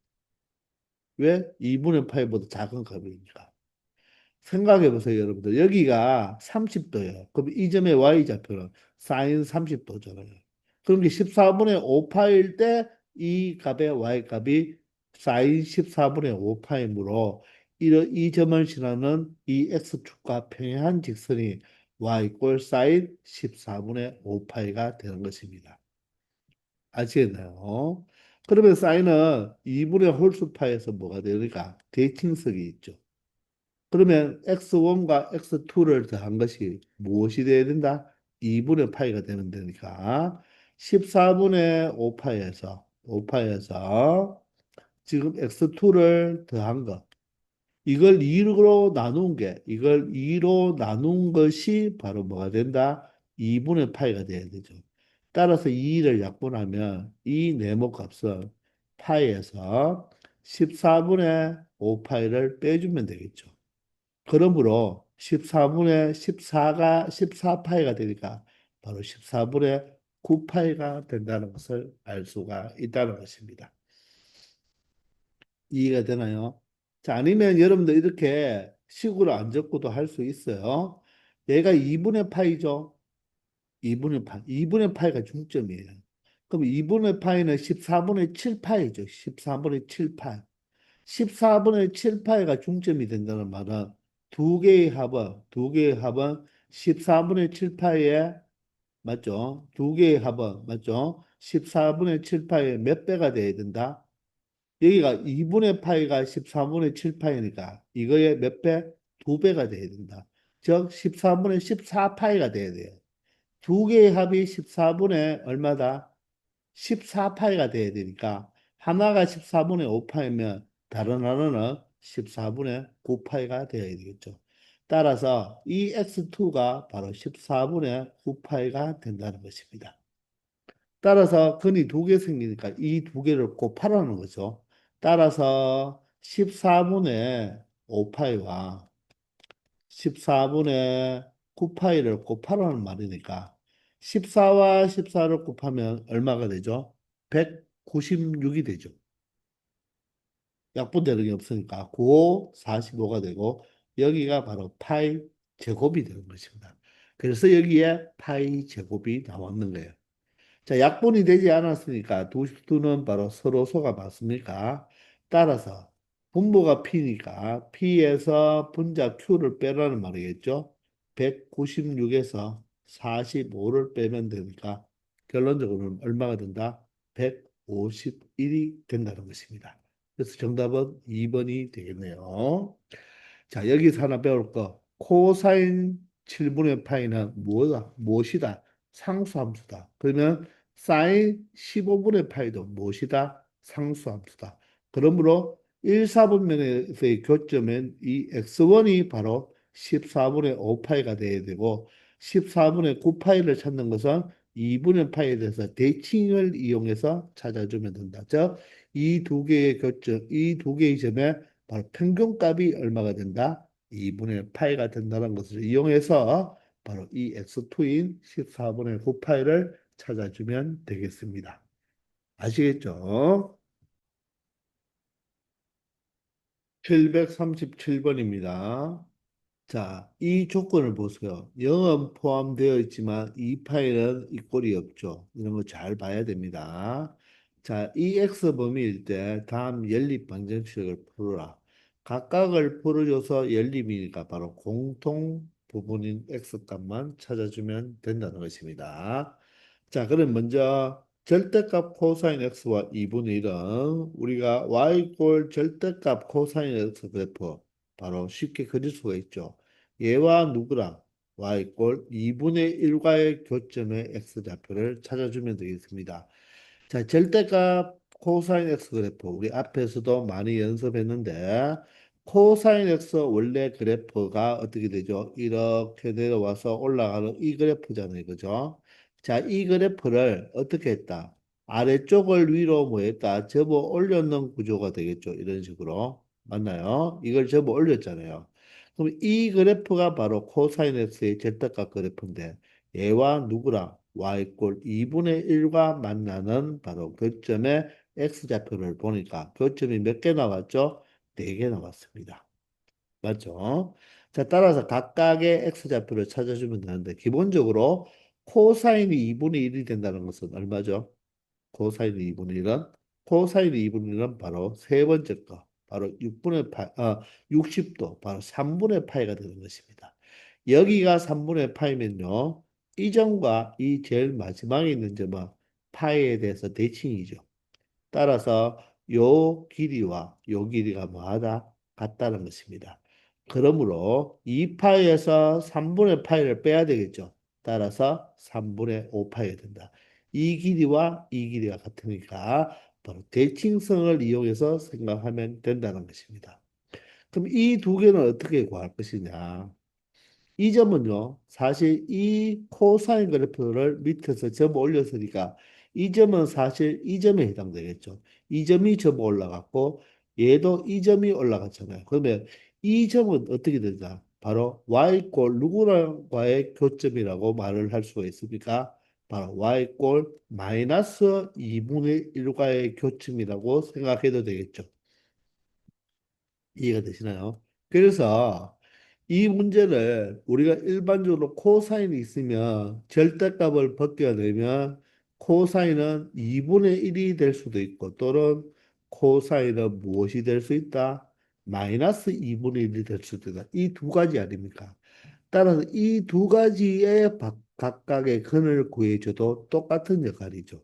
왜? 2분의 파이보다 작은 값이니까. 생각해 보세요, 여러분들. 여기가 30도예요. 그럼 이 점의 y좌표는 사인 30도잖아요. 그럼 게 14분의 5파일 때 이 값의 y값이 사인 14분의 5파이므로 이 점을 지나는 이 x축과 평행한 직선이 y 꼴 사인 14분의 5파이가 되는 것입니다. 아시겠나요? 그러면 사인은 2분의 홀수파에서 뭐가 되니까 대칭성이 있죠. 그러면 x1과 x2를 더한 것이 무엇이 돼야 된다? 2분의 파이가 되면 되니까 14분의 5파이에서 지금 x2를 더한 것 이걸 2로 나눈 이걸 2로 나눈 것이 바로 뭐가 된다? 2분의 파이가 돼야 되죠. 따라서 2를 약분하면 이 네모값은 파이에서 14분의 5파이를 빼주면 되겠죠. 그러므로 14분의 14가 14파이가 되니까 바로 14분의 9파이가 된다는 것을 알 수가 있다는 것입니다. 이해가 되나요? 자, 아니면 여러분들 이렇게 식으로 안 적고도 할 수 있어요. 얘가 2분의 파이죠. 2분의 파이. 2분의 파이가 중점이에요. 그럼 2분의 파이는 14분의 7파이죠. 14분의 7파이. 14분의 7파이가 중점이 된다는 말은 두 개의 합은 14분의 7파이에 맞죠? 두 개의 합은 맞죠? 14분의 7파이의 몇 배가 돼야 된다? 여기가 2분의 파이가 14분의 7파이니까 이거의 몇 배? 두 배가 돼야 된다. 즉 14분의 14파이가 돼야 돼요. 두 개의 합이 14분의 얼마다? 14파이가 돼야 되니까 하나가 14분의 5파이면 다른 하나는 14분의 9파이가 되어야 되겠죠. 따라서 이 x2가 바로 14분의 9파이가 된다는 것입니다. 따라서 근이 두 개 생기니까 이 두 개를 곱하라는 거죠. 따라서 14분의 5파이와 14분의 9파이를 곱하라는 말이니까 14와 14를 곱하면 얼마가 되죠? 196이 되죠. 약분되는 게 없으니까 9, 45가 되고 여기가 바로 파이 제곱이 되는 것입니다. 그래서 여기에 파이 제곱이 나왔는 거예요. 자, 약분이 되지 않았으니까 두는 바로 서로소가 맞습니까? 따라서 분모가 P니까 P에서 분자 Q를 빼라는 말이겠죠? 196에서 45를 빼면 되니까 결론적으로는 얼마가 된다? 151이 된다는 것입니다. 그래서 정답은 2번이 되겠네요. 자, 여기서 하나 배울 거. 코사인 7분의 파이는 뭐다? 무엇이다? 상수함수다. 그러면 사인 15분의 파이도 무엇이다? 상수함수다. 그러므로 1, 4분면에서의 교점은 이 x1이 바로 14분의 5파이가 돼야 되고 14분의 9파이를 찾는 것은 2분의 파이에 대해서 대칭을 이용해서 찾아주면 된다. 즉, 이 두 개의 교점, 이 두 개의 점에 바로 평균값이 얼마가 된다? 2분의 파이가 된다는 것을 이용해서 바로 이 x2인 14분의 9파이를 찾아주면 되겠습니다. 아시겠죠? 737번입니다. 자, 이 조건을 보세요. 0은 포함되어 있지만 이 파일은 이 꼴이 없죠. 이런 거 잘 봐야 됩니다. 자, 이 x 범위일 때 다음 연립 방정식을 풀어라. 각각을 풀어줘서 연립이니까 바로 공통 부분인 x 값만 찾아주면 된다는 것입니다. 자, 그럼 먼저 절대값 코사인 x와 2분의 1은 우리가 y 꼴 절대값 코사인 x 그래프 바로 쉽게 그릴 수가 있죠. 얘와 누구랑 y꼴 2분의 1과의 교점의 x좌표를 찾아주면 되겠습니다. 자, 절대값 코사인 x 그래프 우리 앞에서도 많이 연습했는데 코사인 x 원래 그래프가 어떻게 되죠? 이렇게 내려와서 올라가는 이 그래프잖아요. 그죠? 자, 이 그래프를 어떻게 했다? 아래쪽을 위로 뭐 했다? 접어 올려놓은 구조가 되겠죠. 이런 식으로. 맞나요? 이걸 접어 올렸잖아요. 그럼 이 그래프가 바로 코사인 x의 절대값 그래프인데 얘와 누구랑 y꼴 2분의 1과 만나는 바로 교점의 x좌표를 보니까 교점이 몇 개 나왔죠? 4개 나왔습니다. 맞죠? 자, 따라서 각각의 x좌표를 찾아주면 되는데 기본적으로 코사인이 2분의 1이 된다는 것은 얼마죠? 코사인 2분의 1은 코사인 2분의 1은 바로 세 번째 거 바로 6분의 파 60도 바로 3분의 파이가 되는 것입니다. 여기가 3분의 파이면요. 이 점과 이 제일 마지막에 있는 점은 파이에 대해서 대칭이죠. 따라서 요 길이와 요 길이가 뭐하다? 같다는 것입니다. 그러므로 2파이에서 3분의 파이를 빼야 되겠죠. 따라서 3분의 5파이가 된다. 이 길이와 이 길이가 같으니까 바로 대칭성을 이용해서 생각하면 된다는 것입니다. 그럼 이 두 개는 어떻게 구할 것이냐? 이 점은요, 사실 이 코사인 그래프를 밑에서 접어 올렸으니까 이 점은 사실 이 점에 해당되겠죠. 이 점이 접어 올라갔고 얘도 이 점이 올라갔잖아요. 그러면 이 점은 어떻게 되냐? 바로 y꼴 누구랑과의 교점이라고 말을 할 수가 있습니까? 바로 y꼴 마이너스 2분의 1과의 교점이라고 생각해도 되겠죠. 이해가 되시나요? 그래서 이 문제를 우리가 일반적으로 코사인이 있으면 절대값을 벗겨내면 코사인은 2분의 1이 될 수도 있고 또는 코사인은 무엇이 될 수 있다? 마이너스 2분의 1이 될 수도 있다. 이 두 가지 아닙니까? 따라서 이 두 가지의 각각의 근을 구해줘도 똑같은 역할이죠.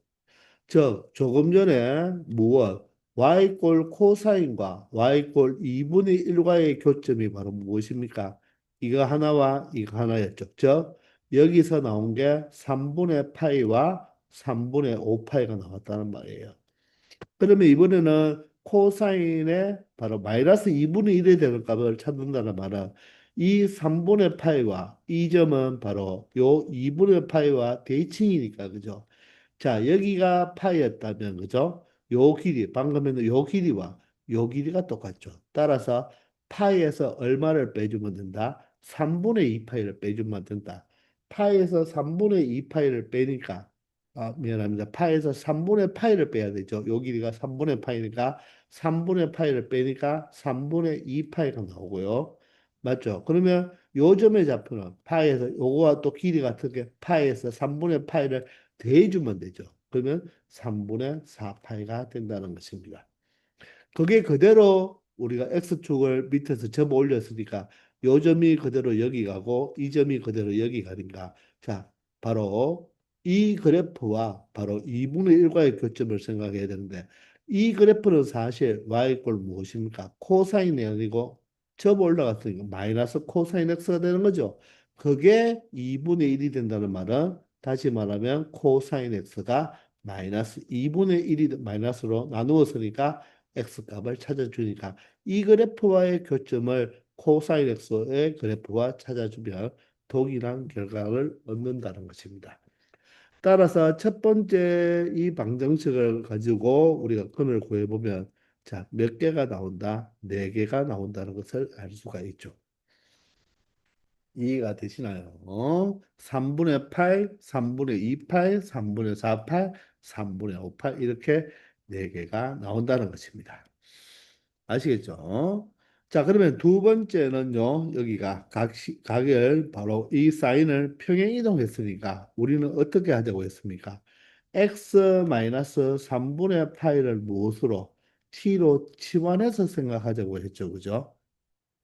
즉, 조금 전에 무엇? y꼴 코사인과 y꼴 2분의 1과의 교점이 바로 무엇입니까? 이거 하나와 이거 하나였죠. 즉, 여기서 나온 게 3분의 파이와 3분의 5파이가 나왔다는 말이에요. 그러면 이번에는 코사인의 바로 마이너스 2분의 1에 되는 값을 찾는다는 말은 이 3분의 파이와 이 점은 바로 요 2분의 파이와 대칭이니까, 그죠? 자, 여기가 파이였다면, 그죠? 요 길이, 방금 했는 요 길이와 요 길이가 똑같죠. 따라서 파이에서 얼마를 빼주면 된다? 3분의 2 파이를 빼주면 된다. 파이에서 3분의 2 파이를 빼니까, 미안합니다. 파이에서 3분의 파이를 빼야 되죠. 요 길이가 3분의 파이니까 3분의 파이를 빼니까 3분의 2 파이가 나오고요. 맞죠? 그러면 요 점의 좌표는 파이에서 요거와 또 길이 같은 게 파이에서 3분의 파이를 대해주면 되죠. 그러면 3분의 4파이가 된다는 것입니다. 그게 그대로 우리가 X축을 밑에서 접어 올렸으니까 요 점이 그대로 여기 가고 이 점이 그대로 여기 가니까 자, 바로 이 그래프와 바로 2분의 1과의 교점을 생각해야 되는데 이 그래프는 사실 y꼴 무엇입니까? 코사인이 아니고 접어 올라갔으니까 마이너스 코사인 x가 되는 거죠. 그게 2분의 1이 된다는 말은 다시 말하면 코사인 x가 마이너스 2분의 1이 마이너스로 나누었으니까 x 값을 찾아주니까 이 그래프와의 교점을 코사인 x의 그래프와 찾아주면 동일한 결과를 얻는다는 것입니다. 따라서 첫 번째 이 방정식을 가지고 우리가 근을 구해보면 자, 몇 개가 나온다? 네 개가 나온다는 것을 알 수가 있죠. 이해가 되시나요? 3분의 8, 3분의 2팔, 3분의 4팔, 3분의 5팔 이렇게 네 개가 나온다는 것입니다. 아시겠죠? 자, 그러면 두 번째는요, 여기가 각을 바로 이 사인을 평행 이동했으니까 우리는 어떻게 하자고 했습니까? x-3분의 파이를 무엇으로? t로 치환해서 생각하자고 했죠. 그죠?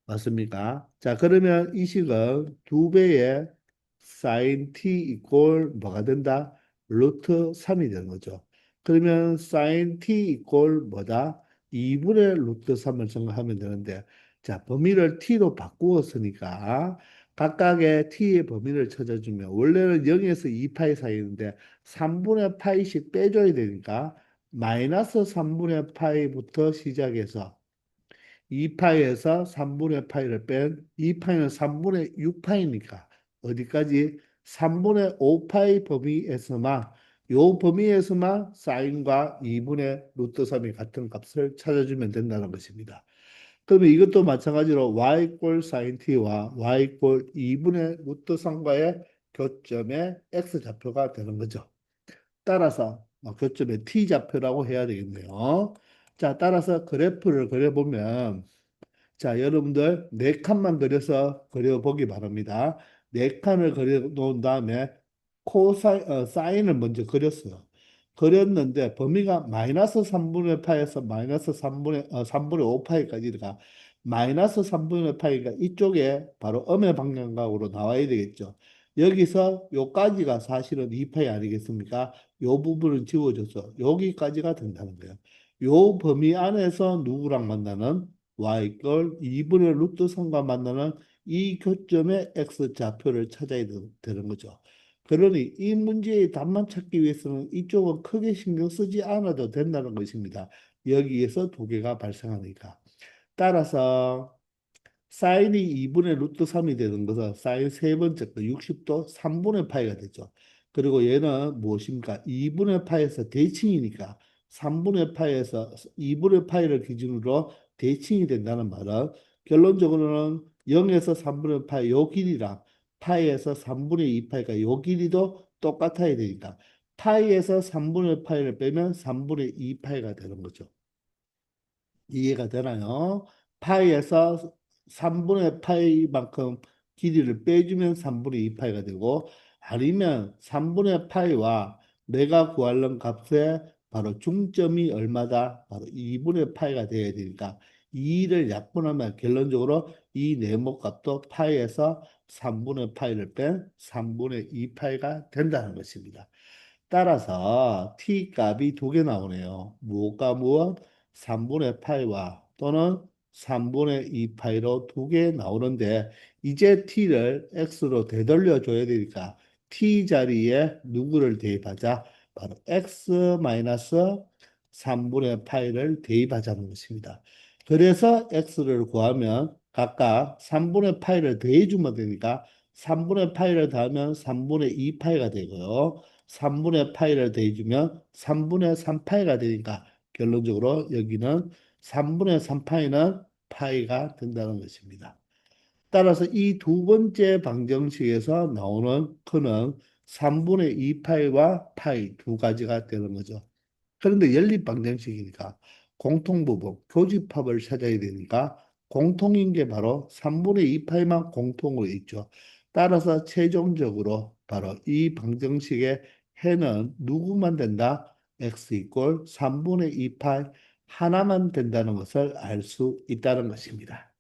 맞습니까? 자, 그러면 이 식은 두 배의 sin t 이꼴 뭐가 된다? 루트 3이 되는 거죠. 그러면 sin t 이꼴 뭐다? 2분의 루트 3을 생각하면 되는데, 자, 범위를 t로 바꾸었으니까 각각의 t의 범위를 찾아주면 원래는 0에서 2파이 사이인데 3분의 파이씩 빼줘야 되니까 마이너스 3분의 파이부터 시작해서 2파이에서 3분의 파이를 뺀 2파이는 3분의 6파이니까 어디까지? 3분의 5파이 범위에서만 요 범위에서만 사인과 2분의 루트 3이 같은 값을 찾아주면 된다는 것입니다. 그러면 이것도 마찬가지로 y 꼴 sin t와 y 꼴 2분의 루트 3과의 교점의 x좌표가 되는 거죠. 따라서 교점의 t좌표라고 해야 되겠네요. 자, 따라서 그래프를 그려보면 자, 여러분들 네 칸만 그려서 그려보기 바랍니다. 네 칸을 그려 놓은 다음에 사인을 먼저 그렸어요. 그렸는데 범위가 마이너스 3분의 파에서 마이너스 3분의 5파이까지가 마이너스 3분의 파이가 이쪽에 바로 음의 방향각으로 나와야 되겠죠. 여기서 요까지가 사실은 2파이 아니겠습니까? 요 부분은 지워져서 여기까지가 된다는 거예요. 요 범위 안에서 누구랑 만나는 y걸 2분의 루트 3과 만나는 이 교점의 x좌표를 찾아야 되는 거죠. 그러니 이 문제의 답만 찾기 위해서는 이쪽은 크게 신경 쓰지 않아도 된다는 것입니다. 여기에서 두 개가 발생하니까. 따라서 사인이 2분의 루트 3이 되는 것은 사인 세 번째 거 60도 3분의 파이가 되죠. 그리고 얘는 무엇입니까? 2분의 파이에서 대칭이니까 3분의 파이에서 2분의 파이를 기준으로 대칭이 된다는 말은 결론적으로는 0에서 3분의 파이 요 길이랑 파이에서 3분의 2파이가 요 길이도 똑같아야 되니까 파이에서 3분의 파이를 빼면 3분의 2파이가 되는 거죠. 이해가 되나요? 파이에서 3분의 파이만큼 길이를 빼주면 3분의 2파이가 되고 아니면 3분의 파이와 내가 구하는 값의 바로 중점이 얼마다? 바로 2분의 파이가 돼야 되니까 2를 약분하면 결론적으로 이 네모값도 파이에서 3분의 파이를 뺀 3분의 2파이가 된다는 것입니다. 따라서 t 값이 두 개 나오네요. 무엇과 무엇? 3분의 파이와 또는 3분의 2파이로 두 개 나오는데 이제 t를 x로 되돌려 줘야 되니까 t 자리에 누구를 대입하자? 바로 x 마이너스 3분의 파이를 대입하자는 것입니다. 그래서 x를 구하면 각각 3분의 파이를 더해주면 되니까 3분의 파이를 더하면 3분의 2파이가 되고요. 3분의 파이를 더해주면 3분의 3파이가 되니까 결론적으로 여기는 3분의 3파이는 파이가 된다는 것입니다. 따라서 이 두 번째 방정식에서 나오는 크는 3분의 2파이와 파이 두 가지가 되는 거죠. 그런데 연립 방정식이니까 공통부분, 교집합을 찾아야 되니까 공통인 게 바로 3분의 2파이만 공통으로 있죠. 따라서 최종적으로 바로 이 방정식의 해는 누구만 된다? x 이꼴 3분의 2파이 하나만 된다는 것을 알 수 있다는 것입니다.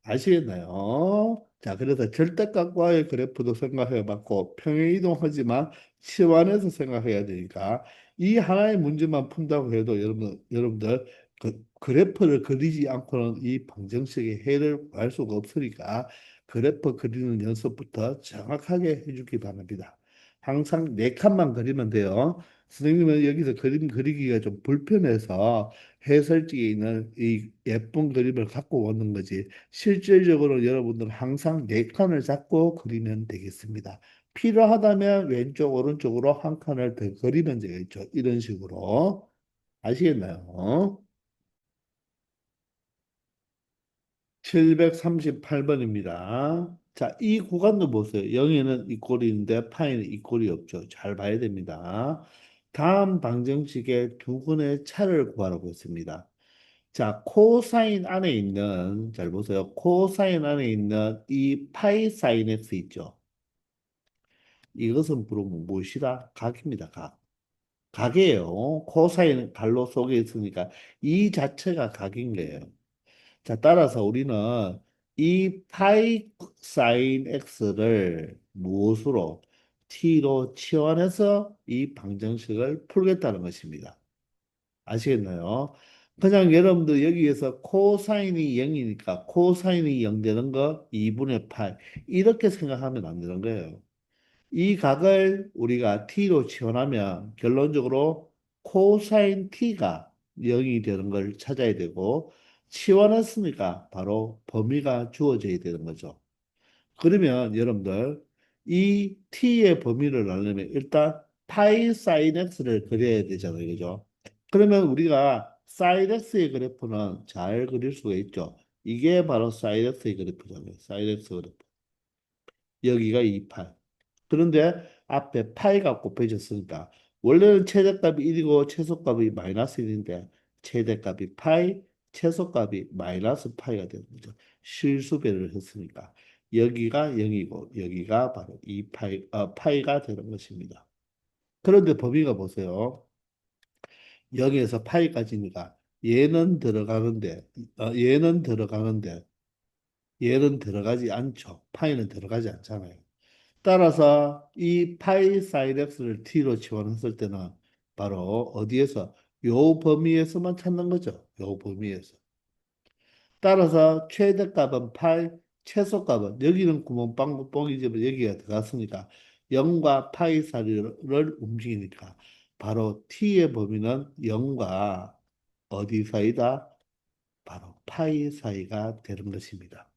아시겠나요? 자, 그래서 절대값과의 그래프도 생각해 봤고, 평행이동하지만 치환해서 생각해야 되니까, 이 하나의 문제만 푼다고 해도 여러분들 그 그래프를 그리지 않고는 이 방정식의 해를 구할 수가 없으니까, 그래프 그리는 연습부터 정확하게 해주기 바랍니다. 항상 네 칸만 그리면 돼요. 선생님은 여기서 그림 그리기가 좀 불편해서 해설지에 있는 이 예쁜 그림을 갖고 오는 거지. 실질적으로 여러분들은 항상 네 칸을 잡고 그리면 되겠습니다. 필요하다면 왼쪽, 오른쪽으로 한 칸을 더 그리면 되겠죠. 이런 식으로. 아시겠나요? 738번입니다. 자, 이 구간도 보세요. 0에는 이 꼴이 있는데 파에는 이 꼴이 없죠. 잘 봐야 됩니다. 다음 방정식의 두 근의 차를 구하라고 했습니다. 자, 코사인 안에 있는, 잘 보세요. 코사인 안에 있는 이 파이 사인 x 있죠. 이것은 바로 무엇이다? 각입니다. 각. 각이에요. 코사인 갈로 속에 있으니까 이 자체가 각인 거예요. 자, 따라서 우리는 이 파이 사인 x를 무엇으로? t로 치환해서 이 방정식을 풀겠다는 것입니다. 아시겠나요? 그냥 여러분들 여기에서 코사인이 0이니까 코사인이 0 되는 거 2분의 8 이렇게 생각하면 안 되는 거예요. 이 각을 우리가 t로 치환하면 결론적으로 코사인 t가 0이 되는 걸 찾아야 되고 치환했으니까 바로 범위가 주어져야 되는 거죠. 그러면 여러분들 이 t의 범위를 알려면 일단 파이 사인 x를 그려야 되잖아요. 그죠? 그러면 우리가 사인 x의 그래프는 잘 그릴 수가 있죠. 이게 바로 사인 x의 그래프잖아요. 사인 x 그래프. 여기가 28. 그런데 앞에 파이가 곱해졌으니까 원래는 최대값이 1이고 최소값이 마이너스 1인데 최대값이 파이, 최소값이 마이너스 파이가 되는 거죠. 실수배를 했으니까 여기가 0이고 여기가 바로 이 파이가 되는 것입니다. 그런데 범위가 보세요. 0에서 파이까지니까 얘는 들어가는데 얘는 들어가는데 얘는 들어가지 않죠. 파이는 들어가지 않잖아요. 따라서 이 파이 사인 x를 t로 치환했을 때는 바로 어디에서 요 범위에서만 찾는 거죠. 요 범위에서. 따라서 최대값은 파이, 최소값은 여기는 구멍빵 뽕이지만 여기가 들어갔으니까 0과 파이 사이를 움직이니까 바로 t의 범위는 0과 어디 사이다? 바로 파이 사이가 되는 것입니다.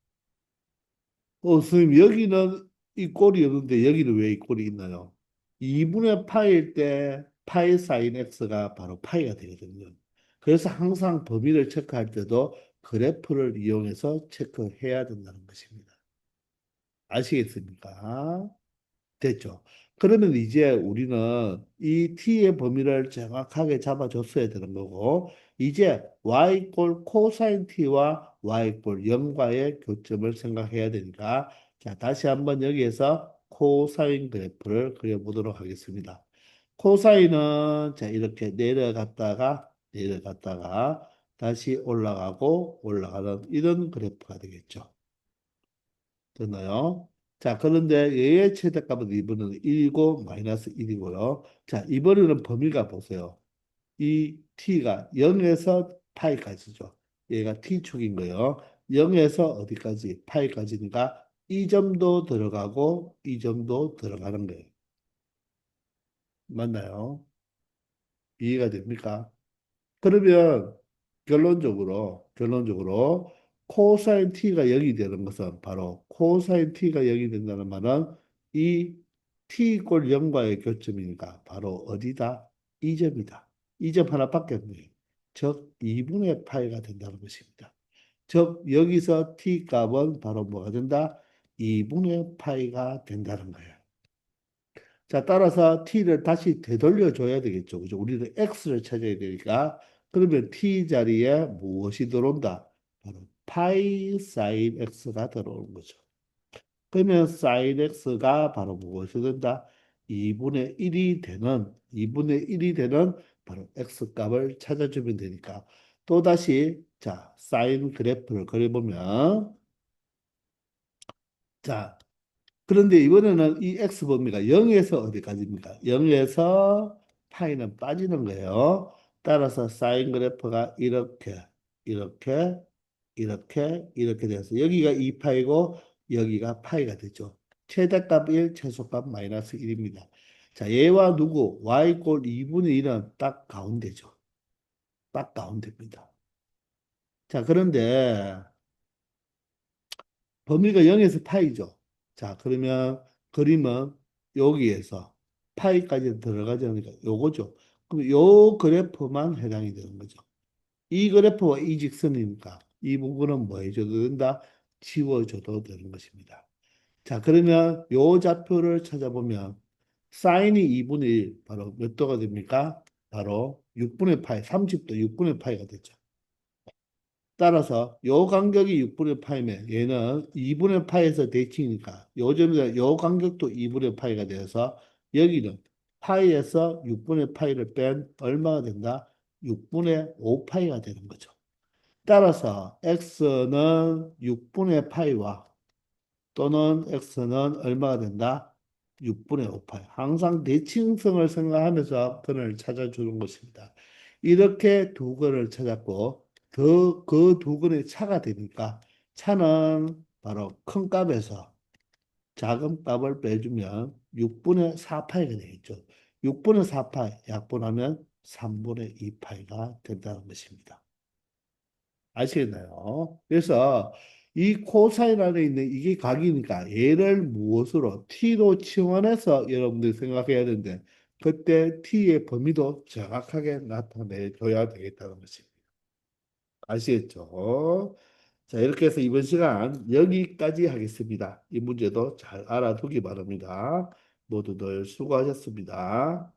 선생님, 여기는 이 꼴이 없는데 여기는 왜 이 꼴이 있나요? 2분의 파일 때 파이 사인 x가 바로 파이가 되거든요. 그래서 항상 범위를 체크할 때도 그래프를 이용해서 체크해야 된다는 것입니다. 아시겠습니까? 됐죠. 그러면 이제 우리는 이 t의 범위를 정확하게 잡아줬어야 되는 거고, 이제 y꼴 코사인 t와 y꼴 0과의 교점을 생각해야 되니까, 자, 다시 한번 여기에서 코사인 그래프를 그려보도록 하겠습니다. 코사인은 자, 이렇게 내려갔다가 다시 올라가고 올라가는 이런 그래프가 되겠죠. 됐나요? 자, 그런데 얘의 최대값은 이번에는 1이고 마이너스 1이고요. 자, 이번에는 범위가 보세요. 이 t가 0에서 파이까지죠. 얘가 t축인 거예요. 0에서 어디까지? 파이까지니까 이 점도 들어가고 이 점도 들어가는 거예요. 맞나요? 이해가 됩니까? 그러면 결론적으로 코사인 t가 0이 되는 것은 바로 코사인 t가 0이 된다는 말은 이 t 꼴 0과의 교점이니까 바로 어디다? 이 점이다. 이 점 하나밖에 없네요. 즉 2분의 파이가 된다는 것입니다. 즉 여기서 t 값은 바로 뭐가 된다? 2분의 파이가 된다는 거예요. 자, 따라서 t를 다시 되돌려 줘야 되겠죠. 그죠? 우리는 x를 찾아야 되니까 그러면 t 자리에 무엇이 들어온다? 바로 파이 사인 x가 들어오는 거죠. 그러면 사인 x가 바로 무엇이 된다? 2분의 1이 되는 바로 x 값을 찾아주면 되니까 또다시 자, 사인 그래프를 그려보면 자, 그런데 이번에는 이 x 범위가 0에서 어디까지입니까? 0에서 파이는 빠지는 거예요. 따라서 사인 그래프가 이렇게, 이렇게, 이렇게 돼서 여기가 2파이고 여기가 파이가 되죠. 최대값 1, 최소값 마이너스 1입니다. 자, 얘와 누구? y 꼴 2분의 1은 딱 가운데죠. 딱 가운데입니다. 자, 그런데 범위가 0에서 파이죠. 자, 그러면 그림은 여기에서 파이까지 들어가지 않으니까 요거죠. 그럼 요 그래프만 해당이 되는 거죠. 이 그래프와 이 직선이니까 이 부분은 뭐 해줘도 된다? 지워줘도 되는 것입니다. 자, 그러면 요 좌표를 찾아보면 사인이 2분의 1, 바로 몇 도가 됩니까? 바로 6분의 파이, 30도 6분의 파이가 되죠. 따라서 요 간격이 6분의 파이면 얘는 2분의 파이에서 대칭이니까 요점에서 요 간격도 2분의 파이가 되어서 여기는 파이에서 6분의 파이를 뺀 얼마가 된다? 6분의 5파이가 되는 거죠. 따라서 x는 6분의 파이와 또는 x는 얼마가 된다? 6분의 5파이. 항상 대칭성을 생각하면서 근을 찾아주는 것입니다. 이렇게 두 근을 찾았고 더 그 두 근의 차가 되니까 차는 바로 큰 값에서 작은 값을 빼주면 6분의 4파이가 되겠죠. 6분의 4파이 약분하면 3분의 2파이가 된다는 것입니다. 아시겠나요? 그래서 이 코사인 안에 있는 이게 각이니까 얘를 무엇으로 t로 치환해서 여러분들이 생각해야 되는데 그때 t의 범위도 정확하게 나타내 줘야 되겠다는 것입니다. 아시겠죠? 자, 이렇게 해서 이번 시간 여기까지 하겠습니다. 이 문제도 잘 알아두기 바랍니다. 모두들 수고하셨습니다.